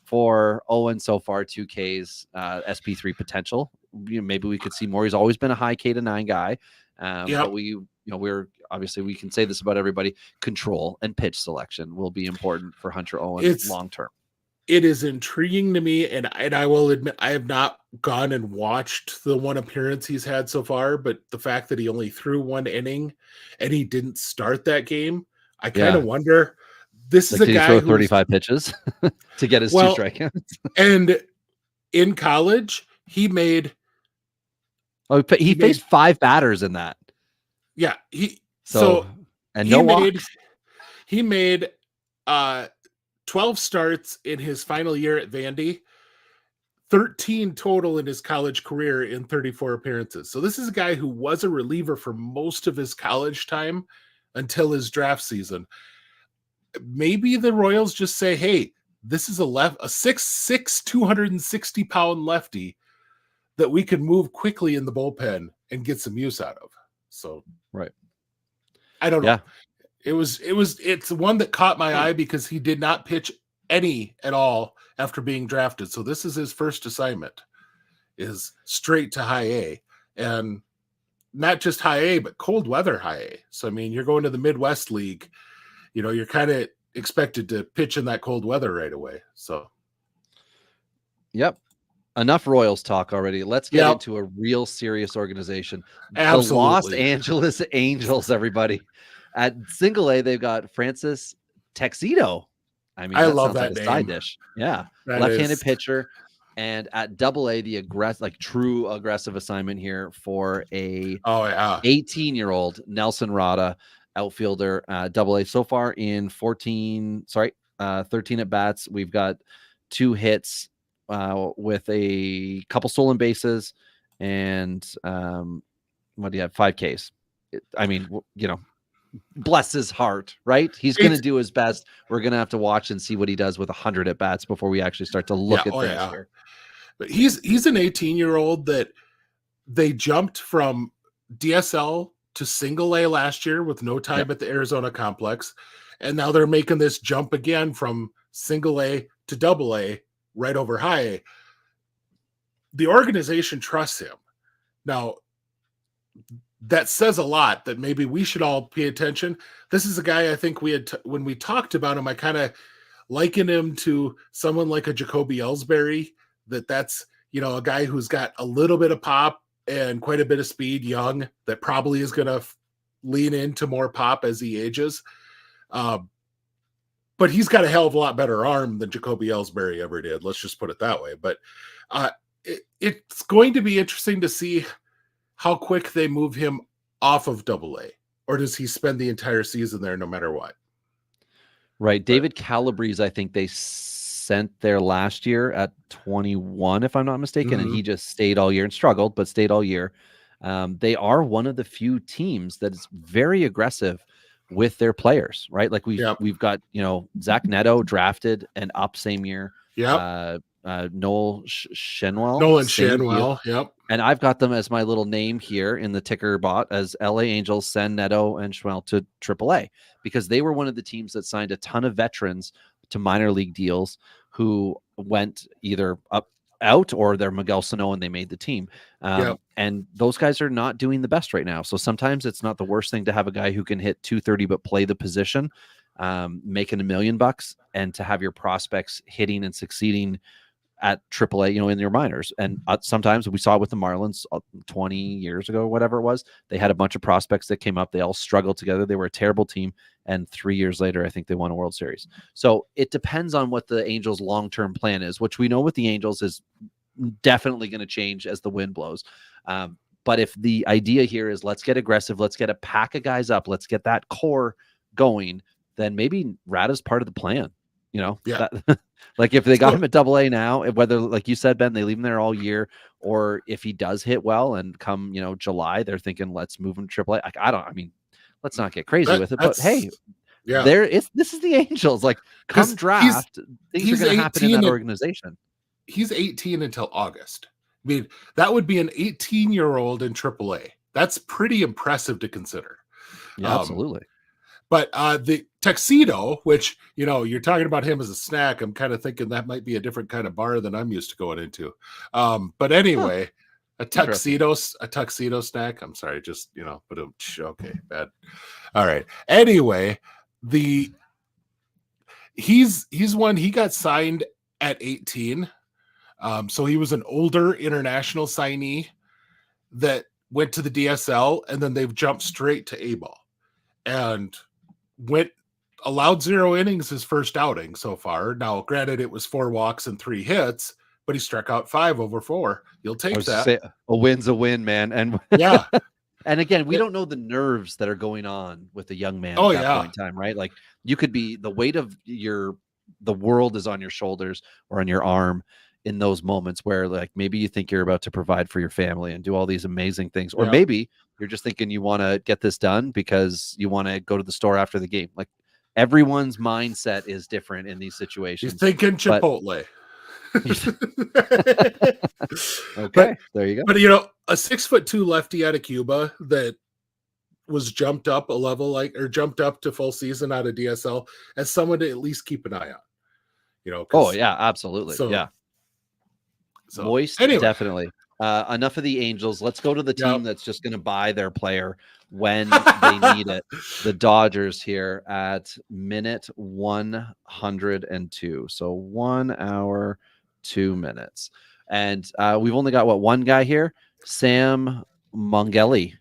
for Owen so far, 2 Ks, SP3 potential. Maybe we could see more. He's always been a high K to 9 guy. But we're obviously, we can say this about everybody. Control and pitch selection will be important for Hunter Owen long term. It is intriguing to me, and I will admit I have not gone and watched the 1 appearance he's had so far, but the fact that he only threw 1 inning and he didn't start that game, I kind of wonder. This is a guy who 35 pitches to get his 2 strikeouts. And in college, he made. Oh, he faced 5 batters in that. Yeah, walks. He made 12 starts in his final year at Vandy, 13 total in his college career in 34 appearances. So this is a guy who was a reliever for most of his college time until his draft season. Maybe the Royals just say, hey, this is a 6'6", 260-pound lefty that we could move quickly in the bullpen and get some use out of. So right. I don't know. Yeah. It's one that caught my eye because he did not pitch any at all after being drafted. So this is his first assignment, is straight to high A, and not just high A, but cold weather high A. So, I mean, you're going to the Midwest League, you're kind of expected to pitch in that cold weather right away. So. Yep. Enough Royals talk already. Let's get into a real serious organization. Absolutely. The Los Angeles Angels, everybody. At single A, they've got Francis Texedo. I mean, I love that like a side dish. Yeah. Left-handed pitcher. And at double A, the true aggressive assignment here for a 18-year-old Nelson Rada, outfielder, double A. So far in 13 at bats. We've got 2 hits with a couple stolen bases and what do you have? 5 Ks. Bless his heart, right? He's going to do his best. We're going to have to watch and see what he does with 100 at bats before we actually start to look at things here. But he's an 18-year-old that they jumped from DSL to single A last year with no time at the Arizona complex. And now they're making this jump again from single A to double A right over high A. The organization trusts him. Now, that says a lot that maybe we should all pay attention. This is a guy I think we had, when we talked about him, I kind of liken him to someone like a Jacoby Ellsbury, that's, a guy who's got a little bit of pop and quite a bit of speed, young, that probably is going to lean into more pop as he ages. But he's got a hell of a lot better arm than Jacoby Ellsbury ever did. Let's just put it that way. But it's going to be interesting to see how quick they move him off of double A, or does he spend the entire season there no matter what? Right. David Calabrese, I think they sent there last year at 21, if I'm not mistaken, and he just stayed all year and struggled, but stayed all year. They are one of the few teams that is very aggressive with their players, right? Like we've got, Zach Neto drafted and up same year. Yeah. Nolan Shenwell. Yep. And I've got them as my little name here in the ticker bot as LA Angels send Neto and Shenwell to AAA, because they were one of the teams that signed a ton of veterans to minor league deals who went either up out, or they're Miguel Sano and they made the team. Yeah. And those guys are not doing the best right now. So sometimes it's not the worst thing to have a guy who can hit 230 but play the position, making $1 million, and to have your prospects hitting and succeeding at AAA, in your minors. And sometimes we saw it with the Marlins 20 years ago, whatever it was. They had a bunch of prospects that came up. They all struggled together. They were a terrible team. And 3 years later, I think they won a World Series. So it depends on what the Angels' long-term plan is, which we know with the Angels is definitely going to change as the wind blows. But if the idea here is let's get aggressive, let's get a pack of guys up, let's get that core going, then maybe Rada's part of the plan. Yeah. Like if they got him at AA now, whether, like you said, Ben, they leave him there all year, or if he does hit well and come, July, they're thinking, let's move him to AAA. Let's not get crazy with it, but hey, this is the Angels. Like, come draft, things are going to happen in that organization. He's 18 until August. I mean, that would be an 18-year-old in AAA. That's pretty impressive to consider. Yeah, absolutely. But the tuxedo, which, you're talking about him as a snack, I'm kind of thinking that might be a different kind of bar than I'm used to going into. But anyway, a tuxedo snack. I'm sorry, just, but okay, bad. All right. Anyway, he's one, he got signed at 18. So he was an older international signee that went to the DSL, and then they've jumped straight to A-ball and allowed 0 innings his first outing so far. Now, granted, it was 4 walks and 3 hits, but he struck out 5 over 4. You'll take that. A win's a win, man. And yeah. And again, we don't know the nerves that are going on with a young man at that point in time, right? Like, you could be, the weight of the world is on your shoulders or on your arm in those moments where, like, maybe you think you're about to provide for your family and do all these amazing things, or maybe you're just thinking you want to get this done because you want to go to the store after the game. Like, everyone's mindset is different in these situations. He's thinking Chipotle. Okay, there you go. But a 6'2" lefty out of Cuba that was jumped up a level, or jumped up to full season out of DSL, as someone to at least keep an eye on. Oh yeah, absolutely. So moist, anyway. Definitely. Enough of the Angels. Let's go to the team that's just going to buy their player when they need it. The Dodgers here at minute 102. So 1 hour, 2 minutes. And we've only got one guy here, Sam Mongelli.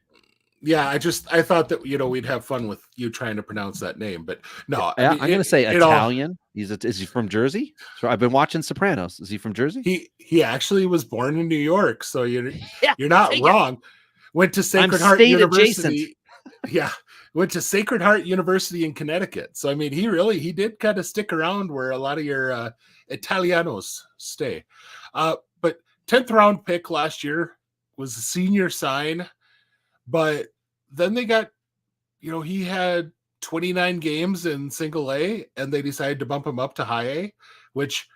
Yeah, I thought that we'd have fun with you trying to pronounce that name, but no. I'm going to say Italian. Is he from Jersey? So I've been watching Sopranos. Is he from Jersey? He actually was born in New York, so you're not wrong. Went to Sacred Heart University. Yeah, went to Sacred Heart University in Connecticut. So he did kind of stick around where a lot of your Italianos stay. But 10th round pick last year, was a senior sign. But then they got, he had 29 games in single A, and they decided to bump him up to high A, which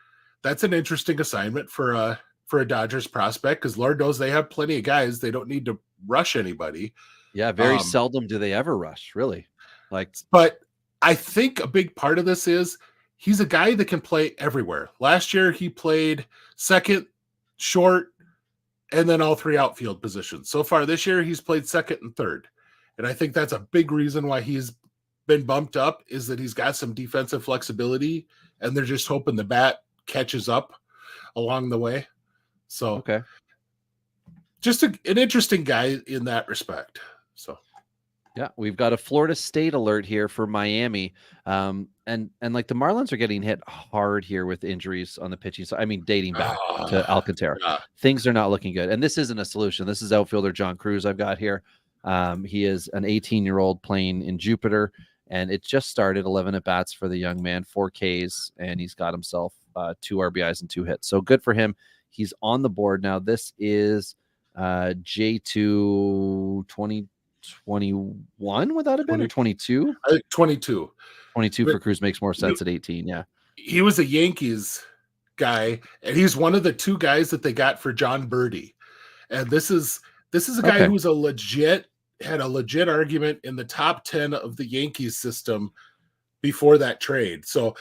that's an interesting assignment for a Dodgers prospect, because Lord knows they have plenty of guys. They don't need to rush anybody. Yeah, very seldom do they ever rush, really. But I think a big part of this is he's a guy that can play everywhere. Last year he played second, short, and then all 3 outfield positions. So far this year, he's played second and third. And I think that's a big reason why he's been bumped up, is that he's got some defensive flexibility, and they're just hoping the bat catches up along the way. So, okay. Just an interesting guy in that respect. So, yeah, we've got a Florida State alert here for Miami. And like the Marlins are getting hit hard here with injuries on the pitching side. Dating back to Alcantara. Things are not looking good. And this isn't a solution. This is outfielder John Cruz I've got here. He is an 18-year-old playing in Jupiter, and it just started. 11 at-bats for the young man, 4 Ks, and he's got himself 2 RBIs and 2 hits. So good for him. He's on the board now. This is J2 2021, would that have been, or 22? 22. 22 for Cruz makes more sense at 18. Yeah. He was a Yankees guy, and he's one of the 2 guys that they got for John Birdie. And this is a guy who's had a legit argument in the top 10 of the Yankees system before that trade. So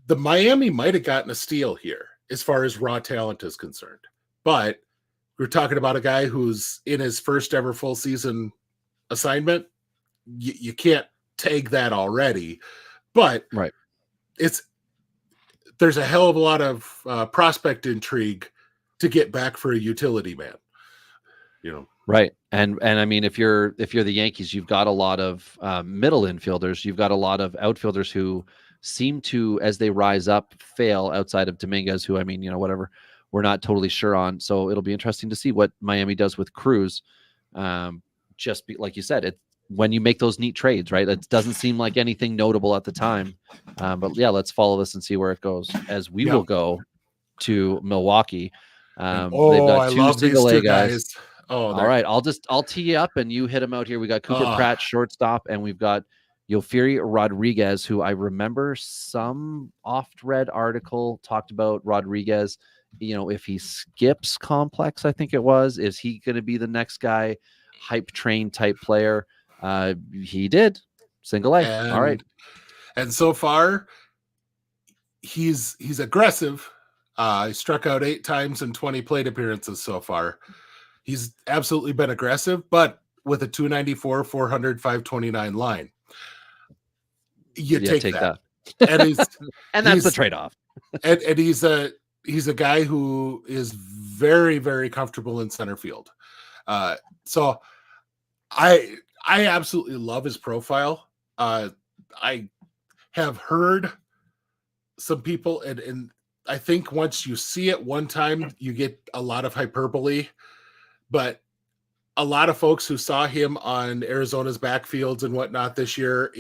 the Miami might have gotten a steal here. as far as raw talent is concerned. But we're talking about a guy who's in his first ever full season assignment. You can't tag that already, but right. There's a hell of a lot of prospect intrigue to get back for a utility man, Right. And I mean, if you're the Yankees, you've got a lot of middle infielders. You've got a lot of outfielders who seem to, as they rise up, fail outside of Dominguez, who, I mean, whatever, we're not totally sure on. So it'll be interesting to see what Miami does with Cruz. Like you said, when you make those neat trades, right? It doesn't seem like anything notable at the time. But yeah, let's follow this and see where it goes, as we will go to Milwaukee. They've got I two love single these A two guys. Oh, all right. I'll tee you up and you hit him out here. We got Cooper Pratt, shortstop, and we've got Yofiri Rodriguez, who I remember some oft-read article talked about Rodriguez. If he skips complex, I think it was, is he going to be the next guy? Hype train type player. He did single A. All right. And so far, he's aggressive. He struck out 8 times in 20 plate appearances so far. He's absolutely been aggressive, but with a 294, 400, 529 line. You take that. And that's the trade-off. and he's a guy who is very, very comfortable in center field. So I absolutely love his profile. I have heard some people, and I think once you see it one time, you get a lot of hyperbole. But a lot of folks who saw him on Arizona's backfields and whatnot this year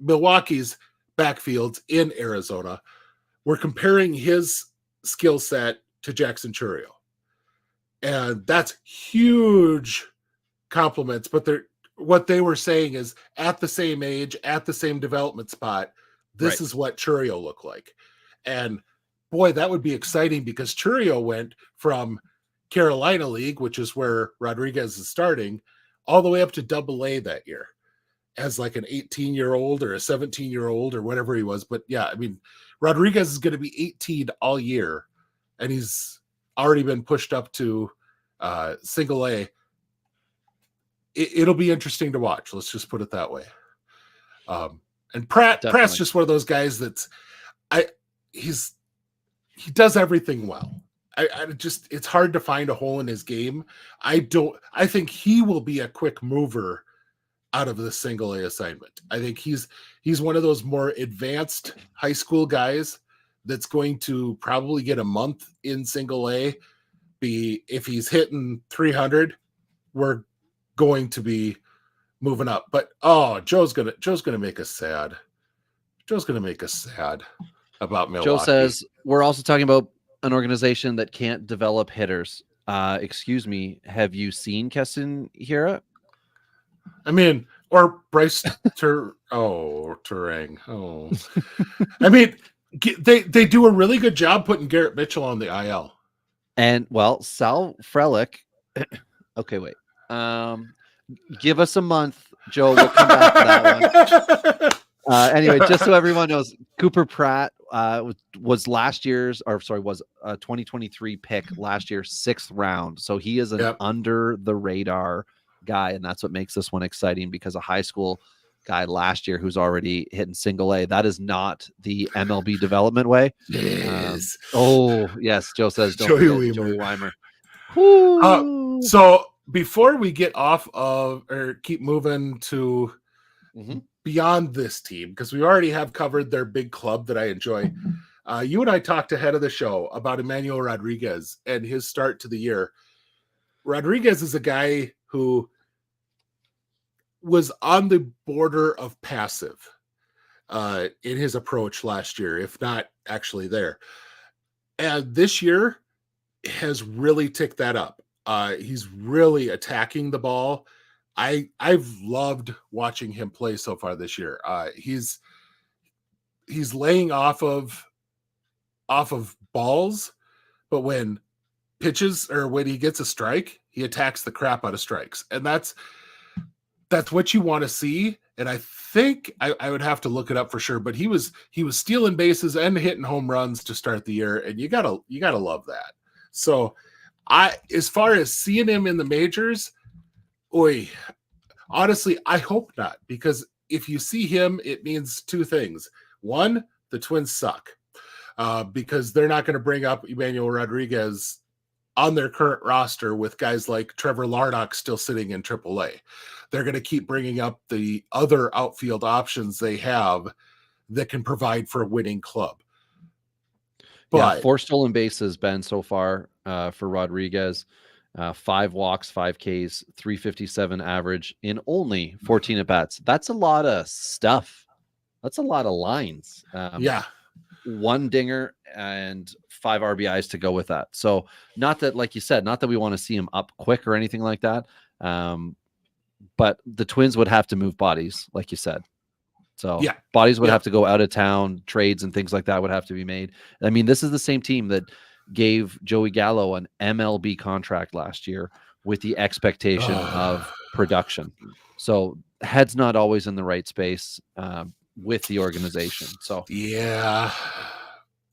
Milwaukee's backfields in Arizona were comparing his skill set to Jackson Chourio. And that's huge compliments. But what they were saying is, at the same age, at the same development spot, this is what Chourio looked like. And boy, that would be exciting, because Chourio went from Carolina League, which is where Rodriguez is starting, all the way up to Double-A that year as like an 18-year-old or a 17-year-old or whatever he was. But yeah, I mean, Rodriguez is going to be 18 all year, and he's already been pushed up to single A. It'll be interesting to watch. Let's just put it that way. And Pratt's just one of those guys he does everything well. It's hard to find a hole in his game. I think he will be a quick mover out of the single A assignment. I think he's one of those more advanced high school guys that's going to probably get a month in single A. If he's hitting 300, we're going to be moving up. But Joe's gonna make us sad. Joe's gonna make us sad about Milwaukee. Joe says we're also talking about an organization that can't develop hitters. Excuse me, have you seen Keston Hira? I mean, or Bryce Turang. Oh, I mean, they do a really good job putting Garrett Mitchell on the IL. And Sal Frelick. Okay, wait. Give us a month, Joe. We'll come back to that one. Anyway, just so everyone knows, Cooper Pratt was a 2023 pick last year, 6th round. So he is an under the radar guy, and that's what makes this one exciting, because a high school guy last year who's already hitting single A. That is not the MLB development way. Yes. Yes. Joe says don't Joey Weimer. So before we get off of or keep moving to beyond this team, because we already have covered their big club that I enjoy. You and I talked ahead of the show about Emmanuel Rodriguez and his start to the year. Rodriguez is a guy who was on the border of passive in his approach last year, if not actually there. And this year has really ticked that up. He's really attacking the ball. I've loved watching him play so far this year. He's laying off of balls, but when pitches or when he gets a strike, he attacks the crap out of strikes. And that's what you want to see. and I think I would have to look it up for sure, but he was stealing bases and hitting home runs to start the year, and you gotta love that. So as far as seeing him in the majors, honestly, I hope not, because if you see him, it means two things. One, the Twins suck, because they're not going to bring up Emmanuel Rodriguez on their current roster with guys like Trevor Larnach still sitting in AAA. They're going to keep bringing up the other outfield options they have that can provide for a winning club. But 4 stolen bases, Ben, so far for Rodriguez. 5 walks, 5 Ks, 357 average in only 14 at-bats. That's a lot of stuff. That's a lot of lines. 1 dinger and 5 RBIs to go with that. So not that, like you said, not that we want to see him up quick or anything like that. But the Twins would have to move bodies, like you said. So bodies would have to go out of town, trades and things like that would have to be made. I mean, this is the same team that gave Joey Gallo an MLB contract last year with the expectation of production. So head's not always in the right space with the organization. So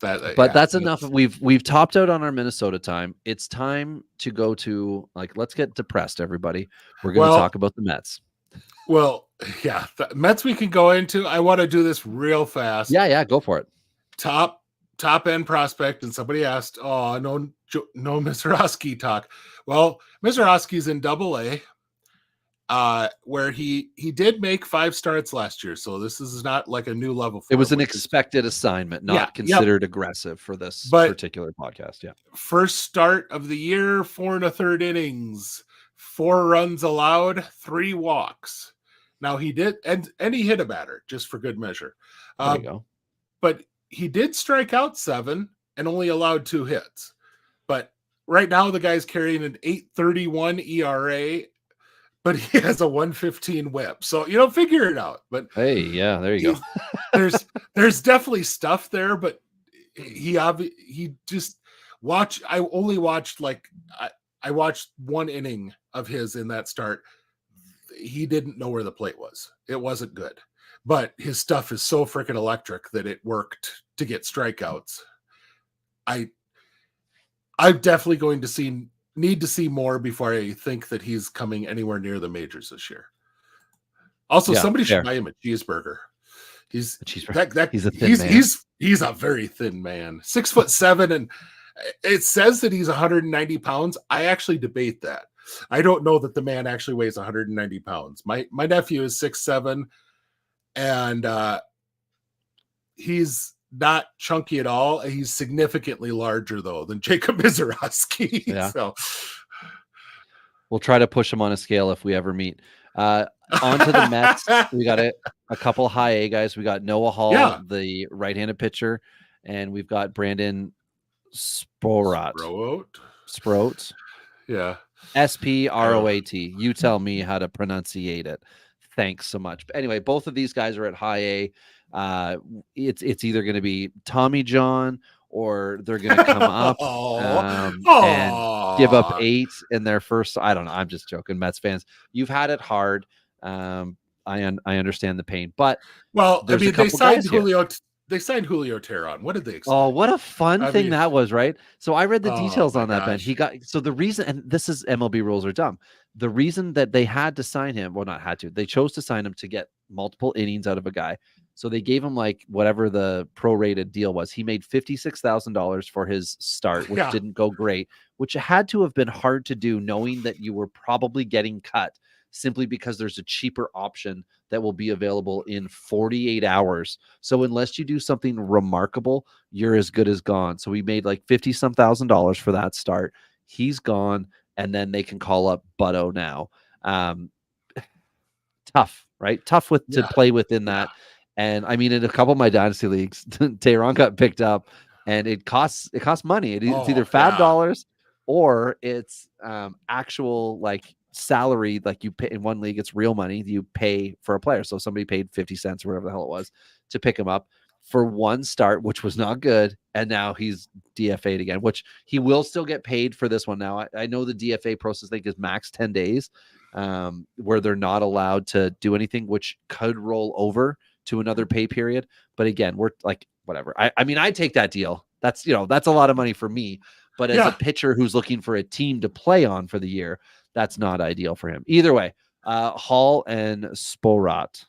that's enough. We've topped out on our Minnesota time. It's time to go to, let's get depressed, everybody. We're going to talk about the Mets. Well, the Mets we can go into. I want to do this real fast. Yeah, go for it. Top end prospect, and somebody asked, no Mizrachi talk. Well, Mizrachi's in Double-A, where he did make 5 starts last year, so this is not like a new level for it was him, an expected assignment, not considered aggressive for this particular podcast. First start of the year, 4 1/3 innings, 4 runs allowed, 3 walks. Now he did, and he hit a batter just for good measure. There you go. But he did strike out 7 and only allowed 2 hits. But right now the guy's carrying an 8.31 ERA, but he has a 1.15 WHIP. So, figure it out. But hey, there you go. There's definitely stuff there, but he just watch. I only watched I watched 1 inning of his in that start. He didn't know where the plate was. It wasn't good. But his stuff is so freaking electric that it worked to get strikeouts. I'm definitely going to need to see more before I think that he's coming anywhere near the majors this year. Also, somebody should buy him a cheeseburger. He's a thin man. He's a very thin man. 6'7", and it says that he's 190 pounds. I actually debate that. I don't know that the man actually weighs 190 pounds. My nephew is 6'7", and he's not chunky at all. He's significantly larger, though, than Jacob Mizrachi. Yeah. So we'll try to push him on a scale if we ever meet. On to the Mets. We got a couple high A guys. We got Noah Hall, the right-handed pitcher, and we've got Brandon Sproat. Yeah. Sproat. You tell me how to pronunciate it. Thanks so much. But anyway, both of these guys are at high A. It's either going to be Tommy John or they're going to come up and give up 8 in their first. I don't know. I'm just joking, Mets fans. You've had it hard. I understand the pain, but they signed Julio Teheran. What did they expect? Oh, what a fun thing that was, right? So I read the details on that, Ben. The reason, and this is MLB rules are dumb. The reason that they had to sign him, well, not had to, they chose to sign him to get multiple innings out of a guy. So they gave him whatever the prorated deal was. He made $56,000 for his start, which didn't go great, which had to have been hard to do knowing that you were probably getting cut simply because there's a cheaper option that will be available in 48 hours. So unless you do something remarkable, you're as good as gone. So we made $50,000 for that start. He's gone. And then they can call up Butto now. Tough, right? Tough to play within that. And I mean, in a couple of my dynasty leagues, Teheran got picked up, and it costs money. It's either fab dollars or it's actual salary. You pay in one league, it's real money you pay for a player. So somebody paid 50 cents or whatever the hell it was to pick him up for one start, which was not good. And now he's DFA'd again, which he will still get paid for this one. Now I know the DFA process is max 10 days. where they're not allowed to do anything, which could roll over to another pay period. But again, we're like, whatever. I mean, I take that deal. That's a lot of money for me. But as a pitcher who's looking for a team to play on for the year, that's not ideal for him. Either way, Hall and Sporat.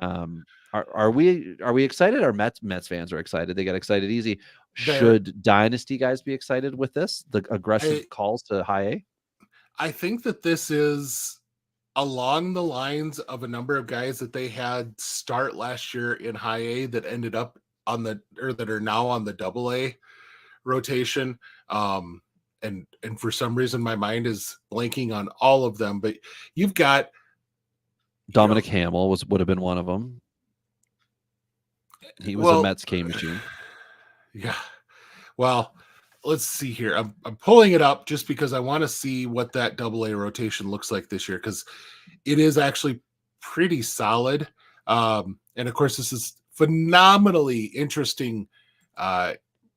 Are we excited? Our Mets fans are excited. They got excited easy. Should dynasty guys be excited with this? The aggressive calls to high A? I think that this is along the lines of a number of guys that they had start last year in high A that ended up that are now on the double A rotation. And for some reason my mind is blanking on all of them, but you've got Dominic Hamill would have been one of them. He was a Mets K machine. Yeah. Well, let's see here. I'm pulling it up just because I want to see what that double A rotation looks like this year, because it is actually pretty solid. And of course, this is phenomenally interesting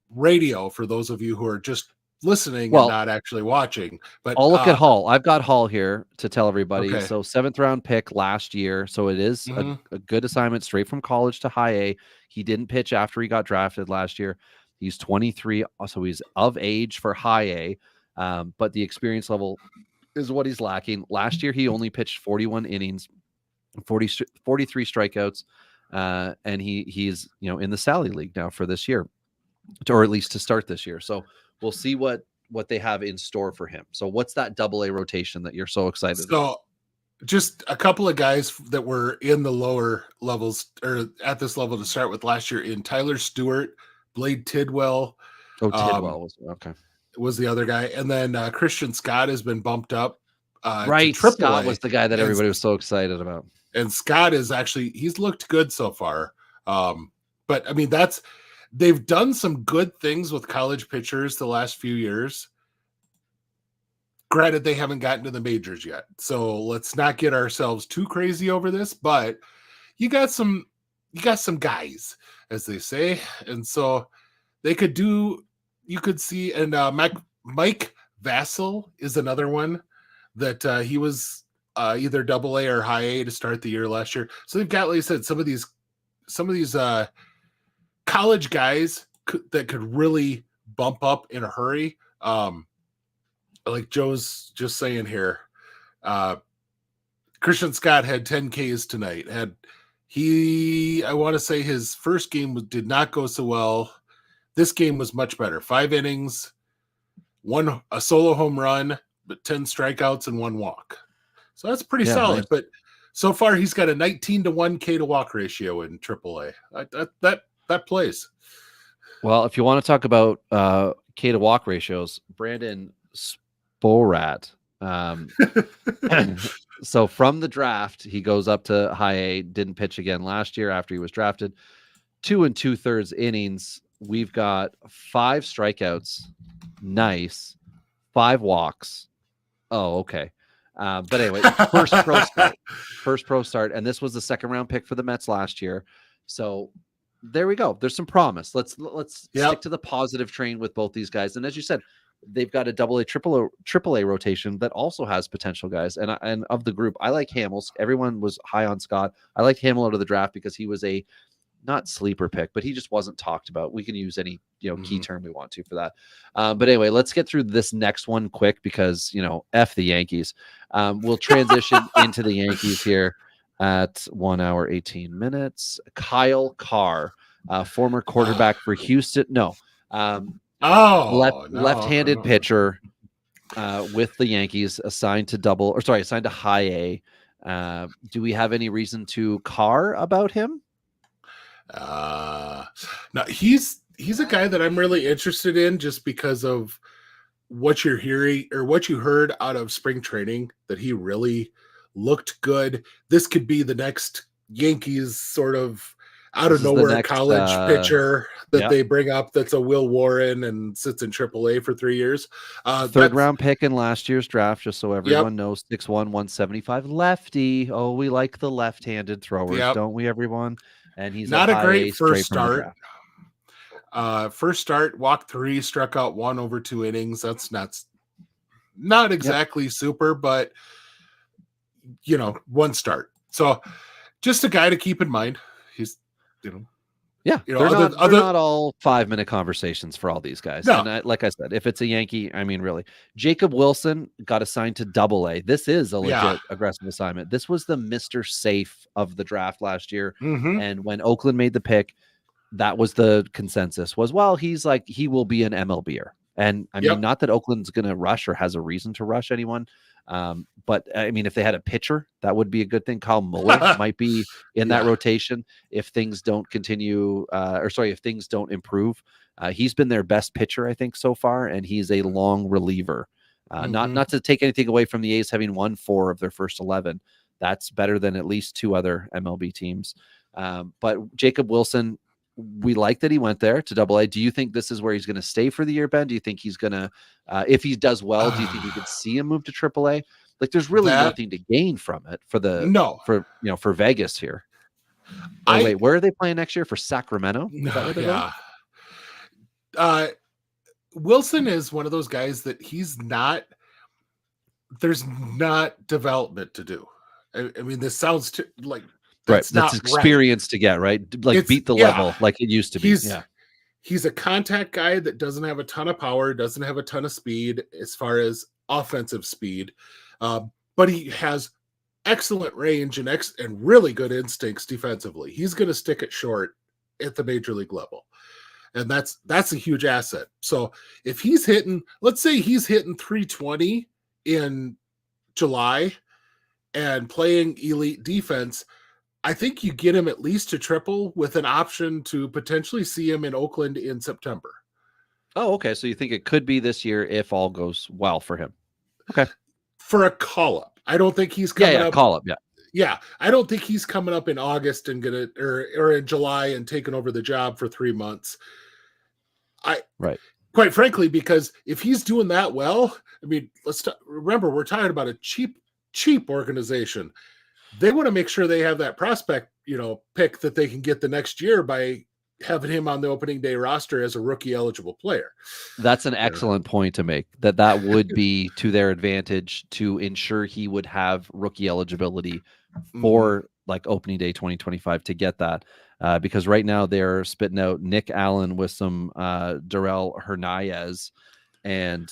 radio for those of you who are just listening and not actually watching. But I'll look at Hall. I've got Hall here to tell everybody. Okay. So 7th round pick last year. So it is a good assignment straight from college to high A. He didn't pitch after he got drafted last year. He's 23, so he's of age for high A, but the experience level is what he's lacking. Last year, he only pitched 41 innings, 43 strikeouts, and he's in the Sally League now for this year, or at least to start this year. So we'll see what they have in store for him. So what's that double A rotation that you're so excited about? Just a couple of guys that were in the lower levels or at this level to start with last year in Tyler Stewart, Blade Tidwell. Tidwell was the other guy. And then Christian Scott has been bumped up. Right. Scott was the guy that everybody was so excited about. And Scott is he's looked good so far. But I mean, they've done some good things with college pitchers the last few years. Granted, they haven't gotten to the majors yet. So let's not get ourselves too crazy over this, but you got some guys, as they say. And so you could see, and Mike Vassell is another one that he was either double A or high A to start the year last year. So they've got, like I said, some of these college guys that could really bump up in a hurry. Like Joe's just saying here, Christian Scott had 10 Ks tonight. I want to say his first game did not go so well. This game was much better. 5 innings, a solo home run, but 10 strikeouts and 1 walk. So that's pretty solid. Nice. But so far he's got a 19-to-1 K to walk ratio in AAA. That plays. Well, if you want to talk about K to walk ratios, Brandon Sporat. So from the draft, he goes up to high A, didn't pitch again last year after he was drafted. 2 2/3 innings. We've got 5 strikeouts. Nice. 5 walks. Oh, okay. But anyway, first pro start. And this was the 2nd round pick for the Mets last year. So there we go. There's some promise. Let's stick to the positive train with both these guys. And as you said, they've got a double A, triple A rotation that also has potential guys. And of the group, I like Hamill. Everyone was high on Scott. I like Hamill out of the draft because he was a not sleeper pick, but he just wasn't talked about. We can use any key term we want to for that. But anyway, let's get through this next one quick because F the Yankees. We'll transition into the Yankees here at 1 hour 18 minutes. Kyle Carr, former quarterback for Houston. Left-handed pitcher with the Yankees, assigned to high A. Do we have any reason to Carr about him? No, he's a guy that I'm really interested in just because of what you're hearing or what you heard out of spring training, that he really looked good. This could be the next Yankees sort of out of nowhere college pitcher that they bring up. That's a Will Warren and sits in AAA for 3 years. 3rd round pick in last year's draft, just so everyone knows. 6'1", 175 lefty. Oh, we like the left-handed throwers, don't we, everyone? And he's not a great first start. First start, walked 3, struck out 1 over 2 innings. That's not exactly super, but one start. So just a guy to keep in mind. He's, Yeah, they're not all 5-minute conversations for all these guys. No. And like I said, if it's a Yankee, I mean, really, Jacob Wilson got assigned to Double-A. This is a legit aggressive assignment. This was the Mr. Safe of the draft last year. Mm-hmm. And when Oakland made the pick, that was the consensus was, well, he will be an MLBer. And I mean, not that Oakland's going to rush or has a reason to rush anyone. But I mean, if they had a pitcher, that would be a good thing. Kyle Muller might be in that rotation if things don't continue, if things don't improve. He's been their best pitcher, I think, so far, and he's a long reliever. Not to take anything away from the A's having won 4 of their first 11. That's better than at least 2 other MLB teams. But Jacob Wilson, we like that he went there to Double-A. Do you think this is where he's going to stay for the year, Ben? Do you think he's going to, if he does well, do you think we could see him move to Triple-A? Like, there's really nothing to gain from it for Vegas here. Wait, where are they playing next year? For Sacramento? Wilson is one of those guys that there's not development to do. I mean, this sounds like, that's experience to get, right? Like, beat the level like it used to be. He's a contact guy that doesn't have a ton of power, doesn't have a ton of speed as far as offensive speed, but he has excellent range and really good instincts defensively. He's going to stick it short at the major league level, and that's a huge asset. So if he's hitting, let's say he's hitting 320 in July and playing elite defense, I think you get him at least to triple with an option to potentially see him in Oakland in September. Oh, okay. So you think it could be this year if all goes well for him? Okay. For a call-up. I don't think he's coming up. Call-up, Yeah. I don't think he's coming up in August and or in July and taking over the job for 3 months. Quite frankly, because if he's doing that well, I mean, remember, we're talking about a cheap organization. They want to make sure they have that prospect, pick that they can get the next year by having him on the opening day roster as a rookie eligible player. That's an excellent point to make, that would be to their advantage to ensure he would have rookie eligibility for like opening day 2025 to get that. Because right now they're spitting out Nick Allen with some Darrell Hernandez and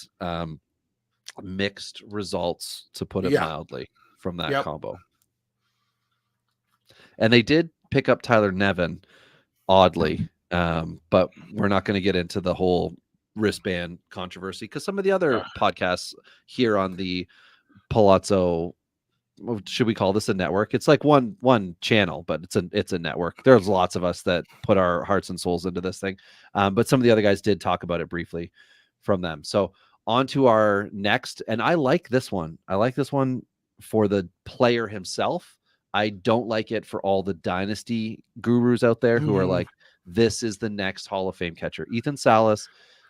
mixed results, to put it mildly, from that combo. And they did pick up Tyler Nevin, oddly, but we're not going to get into the whole wristband controversy because some of the other podcasts here on the Palazzo, should we call this a network? It's like one channel, but it's a network. There's lots of us that put our hearts and souls into this thing, but some of the other guys did talk about it briefly from them. So on to our next, and I like this one. I like this one for the player himself. I don't like it for all the dynasty gurus out there who are like, this is the next Hall of Fame catcher. Ethan Salas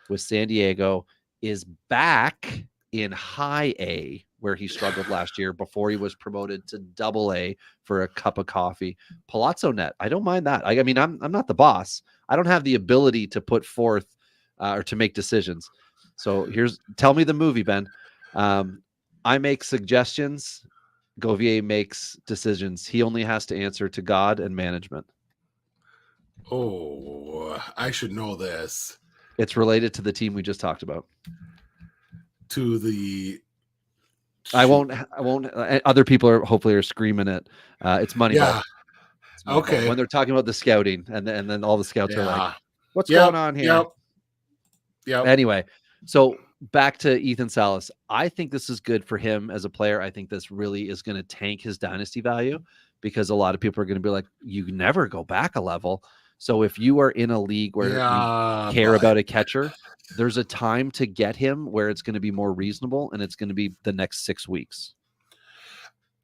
with San Diego is back in high A, where he struggled last year before he was promoted to Double-A for a cup of coffee. Palazzo Net, I don't mind that. I mean, I'm not the boss. I don't have the ability to put forth or to make decisions. So tell me the movie, Ben. I make suggestions. Govier makes decisions. He only has to answer to God and management. Oh, I should know this. It's related to the team we just talked about. I won't. Other people are screaming it. It's Moneyball. Yeah. It's Moneyball. Okay. When they're talking about the scouting, and then all the scouts are like, "What's going on here?" Yep. Anyway, so back to Ethan Salas. I think this is good for him as a player. I think this really is going to tank his dynasty value because a lot of people are going to be like, you never go back a level. So if you are in a league where you care about a catcher, there's a time to get him where it's going to be more reasonable, and it's going to be the next 6 weeks.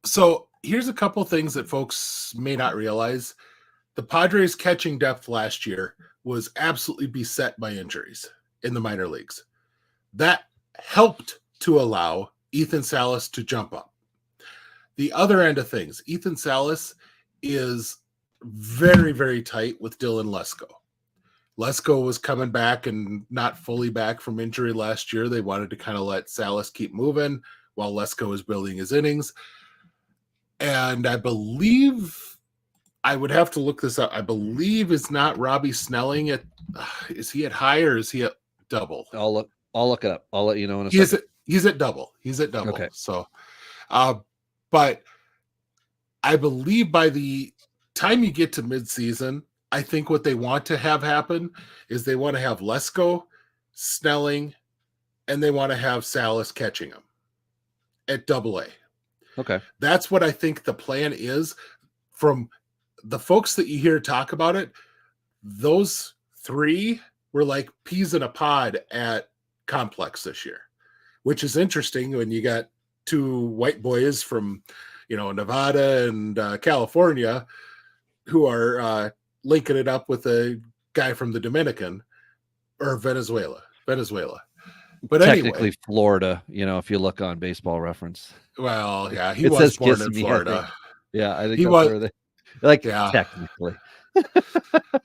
So here's a couple things that folks may not realize. The Padres' catching depth last year was absolutely beset by injuries in the minor leagues. That helped to allow Ethan Salas to jump up. The other end of things, Ethan Salas is very, very tight with Dylan Lesko. Lesko was coming back and not fully back from injury last year. They wanted to kind of let Salas keep moving while Lesko was building his innings. And I believe I would have to look this up. I believe it's not Robbie Snelling at is he at high or is he at double? I'll look it up. I'll let you know in a second. He's at double. He's at double. Okay. So but I believe by the time you get to midseason, I think what they want to have happen is they want to have Lesko, Snelling, and they want to have Salas catching him at double A. Okay. That's what I think the plan is. From the folks that you hear talk about it, those three were like peas in a pod at Complex this year, which is interesting when you got two white boys from, Nevada and California who are linking it up with a guy from the Dominican or Venezuela. But technically anyway, Florida, if you look on Baseball Reference. Well, yeah, he was born in Florida. Yeah, I think he that's was, where they technically.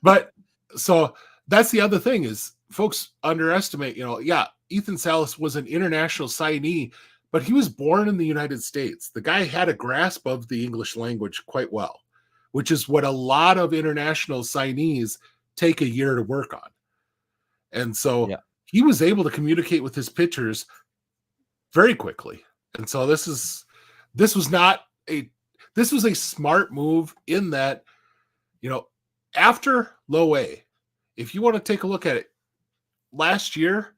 But so that's the other thing is folks underestimate, Ethan Salas was an international signee, but he was born in the United States. The guy had a grasp of the English language quite well, which is what a lot of international signees take a year to work on. And so he was able to communicate with his pitchers very quickly. And so this was a smart move in that, after low A, if you want to take a look at it, last year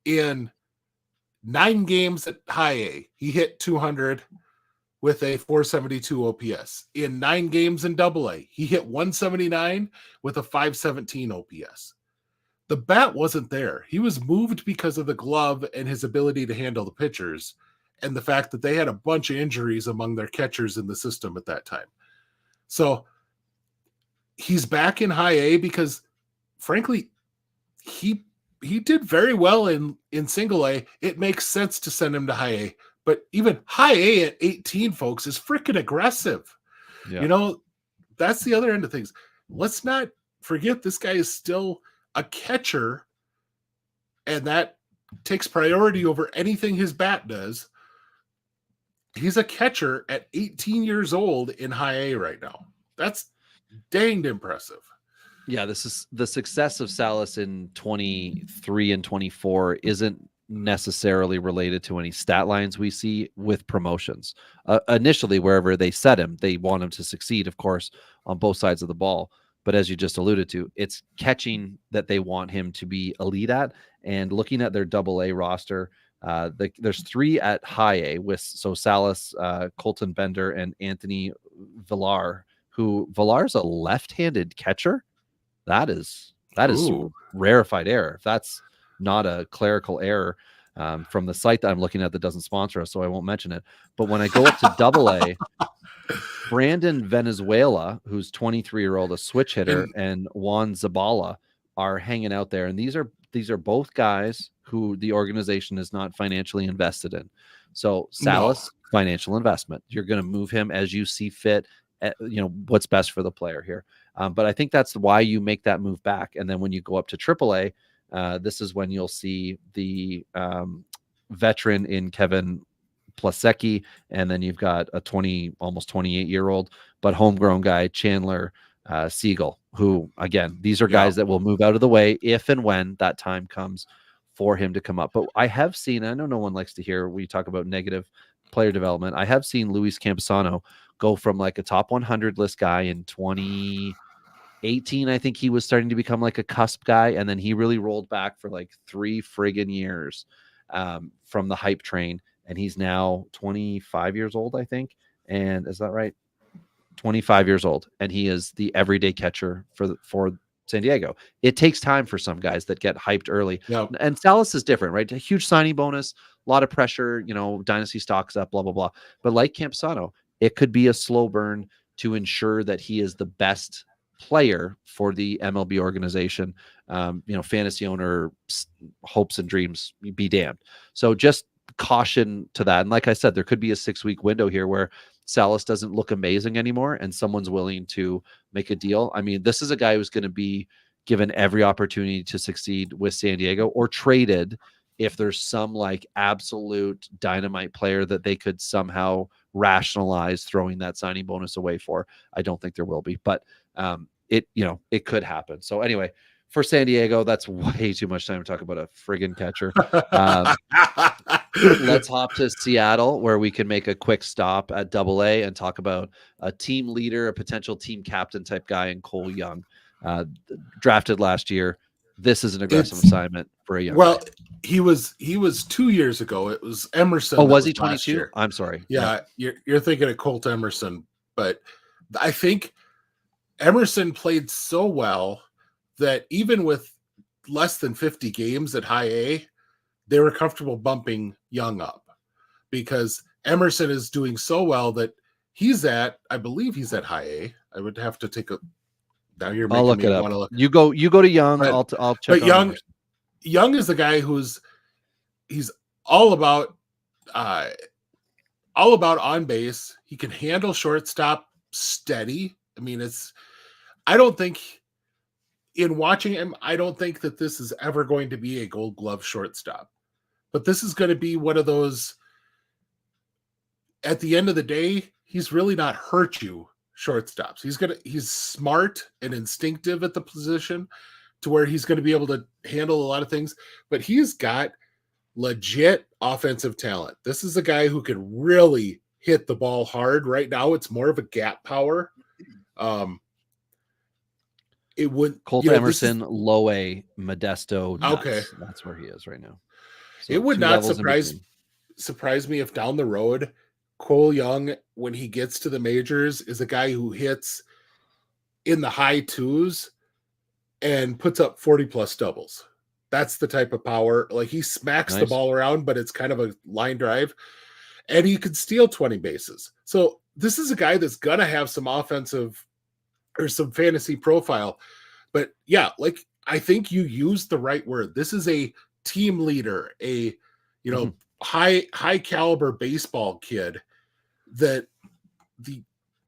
in 9 games at high A, he hit 200 with a 472 OPS. In 9 games in double A, he hit 179 with a 517 OPS. The bat wasn't there. He was moved because of the glove and his ability to handle the pitchers and the fact that they had a bunch of injuries among their catchers in the system at that time. So he's back in high A because, frankly, he did very well in single A. It makes sense to send him to high A. But even high A at 18, folks, is freaking aggressive. Yeah. That's the other end of things. Let's not forget this guy is still a catcher, and that takes priority over anything his bat does. He's a catcher at 18 years old in high A right now. That's danged impressive. Yeah, this is the success of Salas in 23 and 24 isn't necessarily related to any stat lines we see with promotions. Initially, wherever they set him, they want him to succeed, of course, on both sides of the ball. But as you just alluded to, it's catching that they want him to be elite at. And looking at their double A roster, there's 3 at high A with Salas, Colton Bender, and Anthony Villar, who Villar's a left-handed catcher. That is rarefied error. If that's not a clerical error from the site that I'm looking at that doesn't sponsor us, so I won't mention it. But when I go up to double A, Brandon Venezuela, who's 23-year-old, a switch hitter, and Juan Zabala are hanging out there. And these are both guys who the organization is not financially invested in. So Salas, financial investment. You're going to move him as you see fit. What's best for the player here. But I think that's why you make that move back. And then when you go up to AAA, this is when you'll see the veteran in Kevin Plasecki, and then you've got a almost 28-year-old, but homegrown guy, Chandler Siegel, who, again, these are guys that will move out of the way if and when that time comes for him to come up. But I have seen, I know no one likes to hear we talk about negative player development. I have seen Luis Camposano go from like a top 100 list guy in 2018. I think he was starting to become like a cusp guy. And then he really rolled back for like 3 friggin' years from the hype train. And he's now 25 years old, I think. And is that right? 25 years old. And he is the everyday catcher for San Diego. It takes time for some guys that get hyped early. Yep. And Salas is different, right? A huge signing bonus, a lot of pressure, dynasty stocks up, blah, blah, blah. But like Camposano, it could be a slow burn to ensure that he is the best player for the MLB organization. Fantasy owner hopes and dreams be damned. So just caution to that. And like I said, there could be a 6-week window here where Salas doesn't look amazing anymore and someone's willing to make a deal. I mean, this is a guy who's going to be given every opportunity to succeed with San Diego or traded if there's some like absolute dynamite player that they could somehow rationalize throwing that signing bonus away for. I don't think there will be, but it could happen. So anyway, for San Diego, that's way too much time to talk about a friggin' catcher. Let's hop to Seattle, where we can make a quick stop at AA and talk about a team leader, a potential team captain type guy in Cole Young, drafted last year. This is an aggressive assignment for a young guy. He was 2 years ago. It was Emerson. Oh, was he 22? I'm sorry. Yeah, you're thinking of Colt Emerson, but I think Emerson played so well that even with less than 50 games at high A, they were comfortable bumping Young up because Emerson is doing so well that I believe he's at high A. I would have to take a. Now you're making I'll look me it up. want to look. You go to Young. I'll check. But Young is the guy he's all about on base. He can handle shortstop steady. I mean, in watching him, I don't think that this is ever going to be a Gold Glove shortstop. But this is going to be one of those, at the end of the day, he's really not hurt you shortstops. He's smart and instinctive at the position to where he's going to be able to handle a lot of things, but he's got legit offensive talent. This is a guy who can really hit the ball hard. Right now, it's more of a gap power. Colt Emerson, low A, Modesto. Nuts. Okay. That's where he is right now. So it would not surprise me if down the road, Cole Young, when he gets to the majors, is a guy who hits in the high twos and puts up 40+ doubles. That's the type of power. Like, he smacks the ball around, but it's kind of a line drive. And he could steal 20 bases. So this is a guy that's going to have some offensive or some fantasy profile. But yeah, like, I think you used the right word. This is a team leader, high caliber baseball kid that the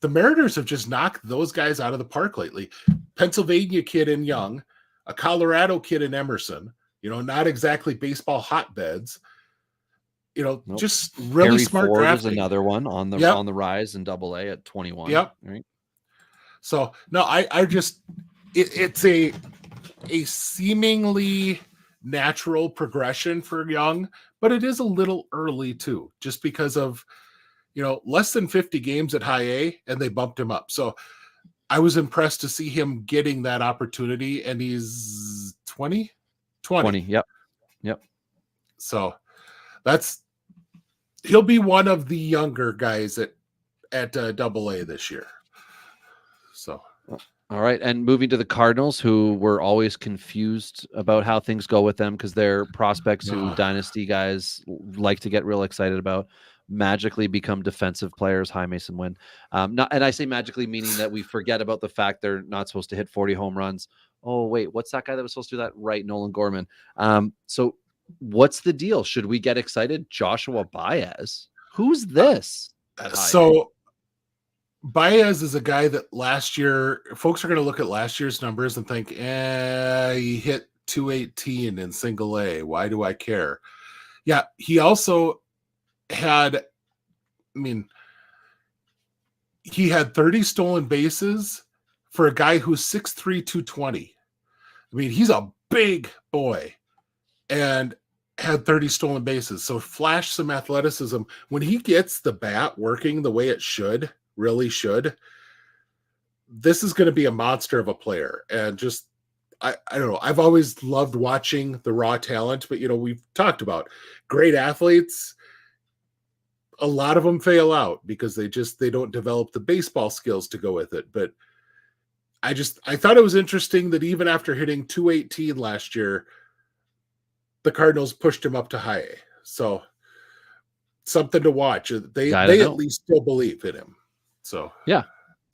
Mariners have just knocked those guys out of the park lately. Pennsylvania kid in Young, a Colorado kid in Emerson, not exactly baseball hotbeds, just really Harry smart Ford drafting. Is another one on the rise in AA at 21. Yep. Right. So no, it's a seemingly natural progression for Young, but it is a little early too, just because of, less than 50 games at high A, and they bumped him up. So I was impressed to see him getting that opportunity, and he's 20. Yep. So he'll be one of the younger guys at AA this year. So. All right. And moving to the Cardinals, who were always confused about how things go with them because they're prospects who dynasty guys like to get real excited about magically become defensive players. High Mason Wynn. And I say magically, meaning that we forget about the fact they're not supposed to hit 40 home runs. Oh, wait, what's that guy that was supposed to do that? Right. Nolan Gorman. So what's the deal? Should we get excited? Joshua Baez. Who's this? So Baez is a guy that last year, folks are going to look at last year's numbers and think, he hit 218 in single A. Why do I care? Yeah, he also had 30 stolen bases for a guy who's 6'3", 220. He's a big boy and had 30 stolen bases. So flash some athleticism. When he gets the bat working the way it really should, this is going to be a monster of a player. And just, I don't know. I've always loved watching the raw talent, but we've talked about great athletes. A lot of them fail out because they don't develop the baseball skills to go with it. But I thought it was interesting that even after hitting 218 last year, the Cardinals pushed him up to high A. So something to watch. They at least still believe in him. So yeah,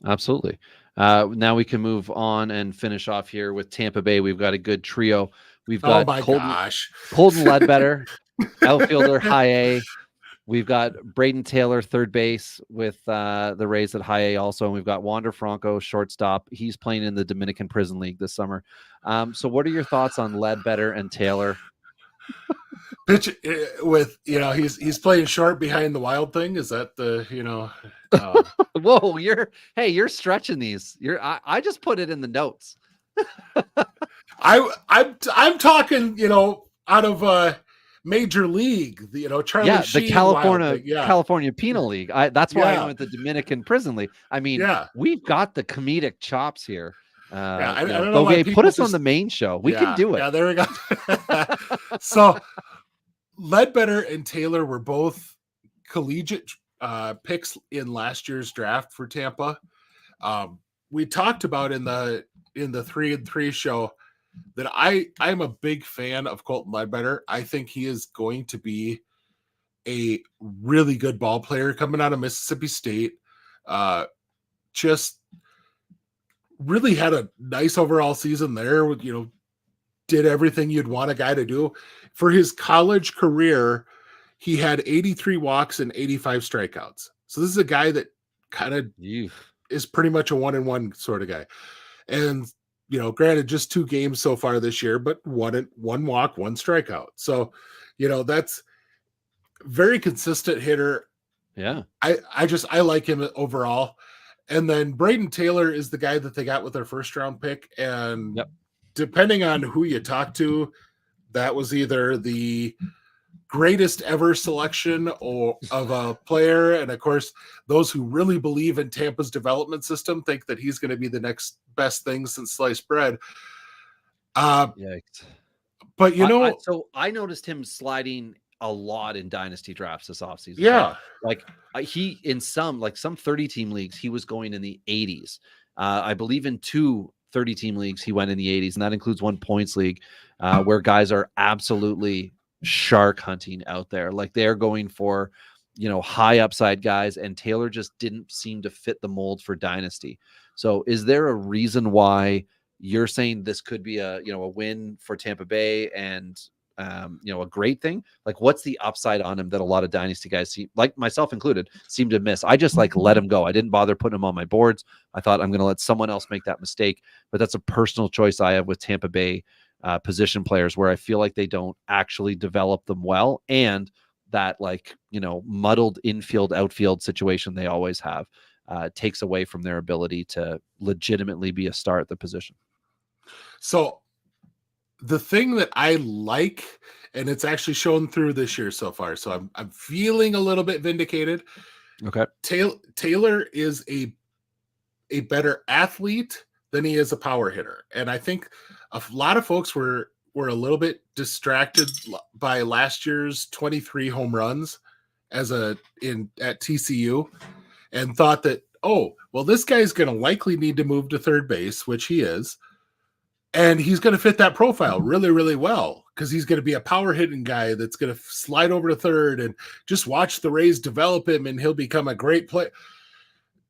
absolutely. Now we can move on and finish off here with Tampa Bay. We've got a good trio. We've got Colton Ledbetter, outfielder, high A. We've got Braden Taylor, third base with the Rays at high A also. And we've got Wander Franco, shortstop. He's playing in the Dominican Prison League this summer. So what are your thoughts on Ledbetter and Taylor? pitch with, he's playing short behind the Wild thing. Is that Whoa, you're stretching these. I just put it in the notes. I'm talking, out of Major League, Charlie Sheen, the California Penal League. That's why I went with the Dominican Prison League. I mean, we've got the comedic chops here. I don't know why put us on the main show. We can do it. Yeah, there we go. So Ledbetter and Taylor were both collegiate picks in last year's draft for Tampa. We talked about in the 3-3 show that I'm a big fan of Colton Ledbetter. I think he is going to be a really good ball player coming out of Mississippi State. Just really had a nice overall season there. Did everything you'd want a guy to do. For his college career, he had 83 walks and 85 strikeouts. So this is a guy that kind of is pretty much a 1-and-1 sort of guy. And, granted, just 2 games so far this year, but one walk, 1 strikeout. So, that's very consistent hitter. Yeah. I like him overall. And then Braden Taylor is the guy that they got with their first round pick. And depending on who you talk to, that was either the greatest ever selection of a player. And of course, those who really believe in Tampa's development system think that he's going to be the next best thing since sliced bread. Yikes. But so I noticed him sliding a lot in dynasty drafts this offseason. Yeah. He in some 30-team leagues, he was going in the 80s. I believe in 2 30-team leagues, he went in the 80s, and that includes 1 points league where guys are absolutely shark hunting out there. Like they're going for, high upside guys, and Taylor just didn't seem to fit the mold for dynasty. So is there a reason why you're saying this could be a win for Tampa Bay and a great thing? Like, what's the upside on him that a lot of dynasty guys, like myself included, seem to miss? I just let him go. I didn't bother putting him on my boards. I thought I'm going to let someone else make that mistake, but that's a personal choice I have with Tampa Bay position players, where I feel like they don't actually develop them well, and that muddled infield outfield situation they always have takes away from their ability to legitimately be a star at the position. So the thing that I like, and it's actually shown through this year so far, so I'm feeling a little bit vindicated. Okay. Taylor is a better athlete than he is a power hitter. And I think a lot of folks were a little bit distracted by last year's 23 home runs at TCU, and thought that, this guy's going to likely need to move to third base, which he is. And he's going to fit that profile really, really well, because he's going to be a power hitting guy that's going to slide over to third, and just watch the Rays develop him and he'll become a great player.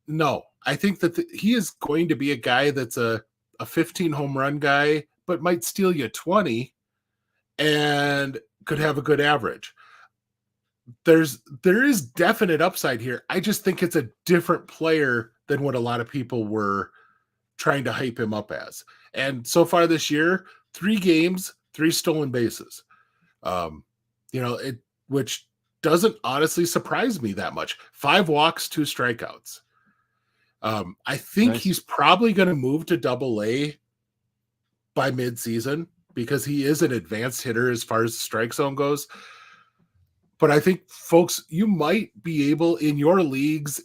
No, I think that he is going to be a guy that's a 15 home run guy, but might steal you 20 and could have a good average. There is definite upside here. I just think it's a different player than what a lot of people were trying to hype him up as. And so far this year, 3 games, 3 stolen bases. Which doesn't honestly surprise me that much. 5 walks, 2 strikeouts. I think he's probably going to move to Double-A by midseason, because he is an advanced hitter as far as the strike zone goes. But I think, folks, you might be able, in your leagues,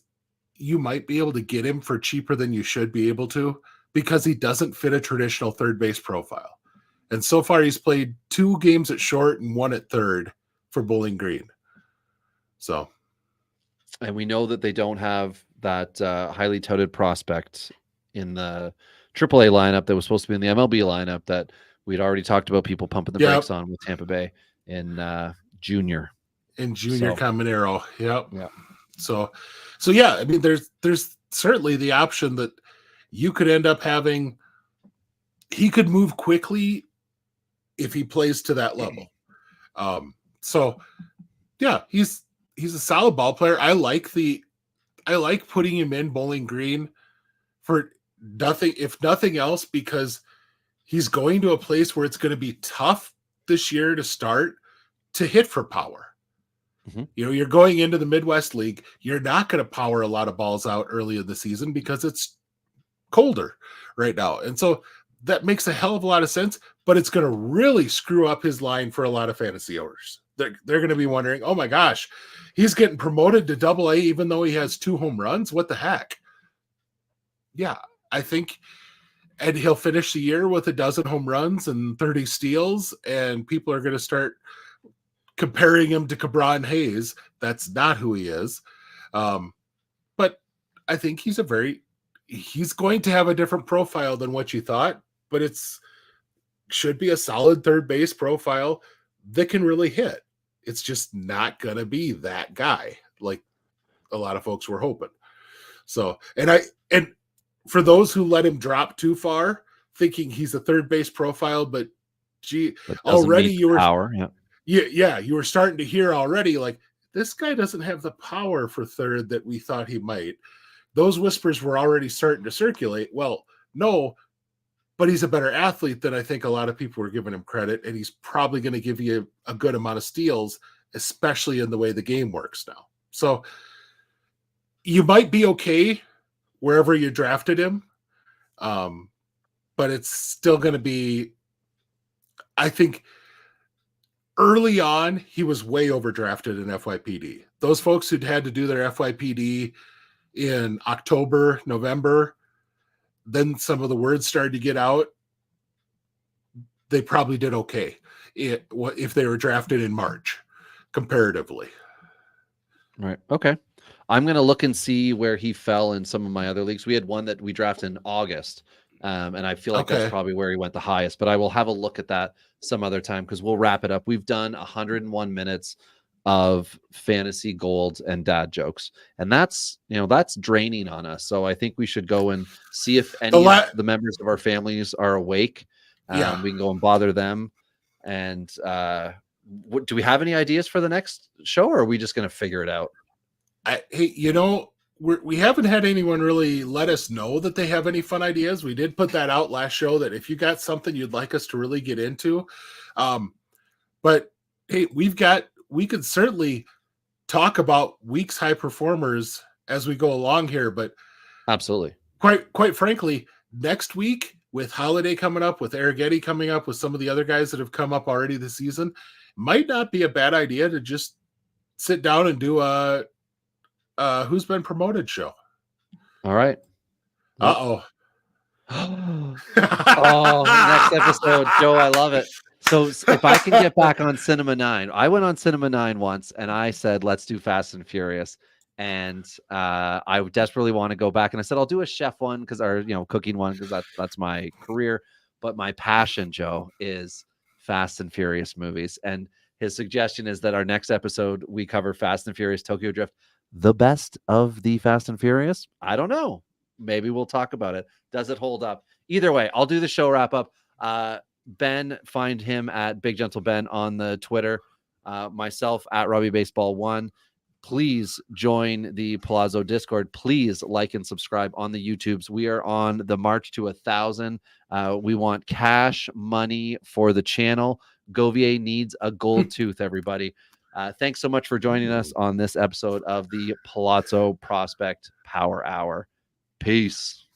you might be able to get him for cheaper than you should be able to, because he doesn't fit a traditional third base profile. And so far, he's played 2 games at short and 1 at third for Bowling Green. So, and we know that they don't have that highly touted prospect in the AAA lineup that was supposed to be in the MLB lineup that we'd already talked about people pumping the brakes on with Tampa Bay in junior. Caminero. Yep. Yeah. So yeah, I mean, there's certainly the option that you could end up having. He could move quickly if he plays to that level. So yeah, he's a solid ball player. I like putting him in Bowling Green for nothing, if nothing else, because he's going to a place where it's going to be tough this year to start, to hit for power. You know, you're going into the Midwest League. You're not going to power a lot of balls out early in the season because it's colder right now. And so that makes a hell of a lot of sense, but it's going to really screw up his line for a lot of fantasy owners. They're going to be wondering, oh my gosh, he's getting promoted to Double-A even though he has 2 home runs. What the heck? Yeah, I think, and he'll finish the year with 12 home runs and 30 steals, and people are going to start comparing him to Cabron Hayes. That's not who he is. But I think he's going to have a different profile than what you thought, but should be a solid third base profile that can really hit. It's just not going to be that guy like a lot of folks were hoping. So, and for those who let him drop too far, thinking he's a third base profile, but already you were power. Yeah, you were starting to hear already, like, this guy doesn't have the power for third that we thought he might. Those whispers were already starting to circulate. Well, no, but he's a better athlete than I think a lot of people were giving him credit, and he's probably going to give you a good amount of steals, especially in the way the game works now. So you might be okay wherever you drafted him, but it's still going to be, I think, early on, he was way overdrafted in FYPD. Those folks who'd had to do their FYPD in October, November, then some of the words started to get out. They probably did okay if they were drafted in March, comparatively. Right. Okay. I'm going to look and see where he fell in some of my other leagues. We had one that we drafted in August, and I feel like that's probably where he went the highest, but I will have a look at that some other time because we'll wrap it up. We've done 101 minutes of fantasy gold and dad jokes, and that's draining on us. So I think we should go and see if any of the members of our families are awake. We can go and bother them. And do we have any ideas for the next show, or are we just going to figure it out? We haven't had anyone really let us know that they have any fun ideas. We did put that out last show that if you got something you'd like us to really get into, but hey, we could certainly talk about week's high performers as we go along here. But absolutely, quite frankly, next week with Holiday coming up, with Arrighetti coming up, with some of the other guys that have come up already this season, might not be a bad idea to just sit down and do a who's been promoted show. All right. Uh-oh. Next episode, Joe, I love it. So if I can get back on Cinema 9, I went on Cinema 9 once and I said, let's do Fast and Furious. And I desperately want to go back. And I said, I'll do a chef one cooking one because that's my career. But my passion, Joe, is Fast and Furious movies. And his suggestion is that our next episode, we cover Fast and Furious Tokyo Drift, the best of the Fast and Furious. I don't know. Maybe we'll talk about it. Does it hold up? Either way, I'll do the show wrap up. Ben, find him at Big Gentle Ben on the Twitter. Myself at Robbie Baseball 1. Please join the Palazzo Discord. Please like and subscribe on the YouTubes. We are on the march to 1,000. We want cash money for the channel. Govier needs a gold tooth, everybody. Thanks so much for joining us on this episode of the Palazzo Prospect Power Hour. Peace.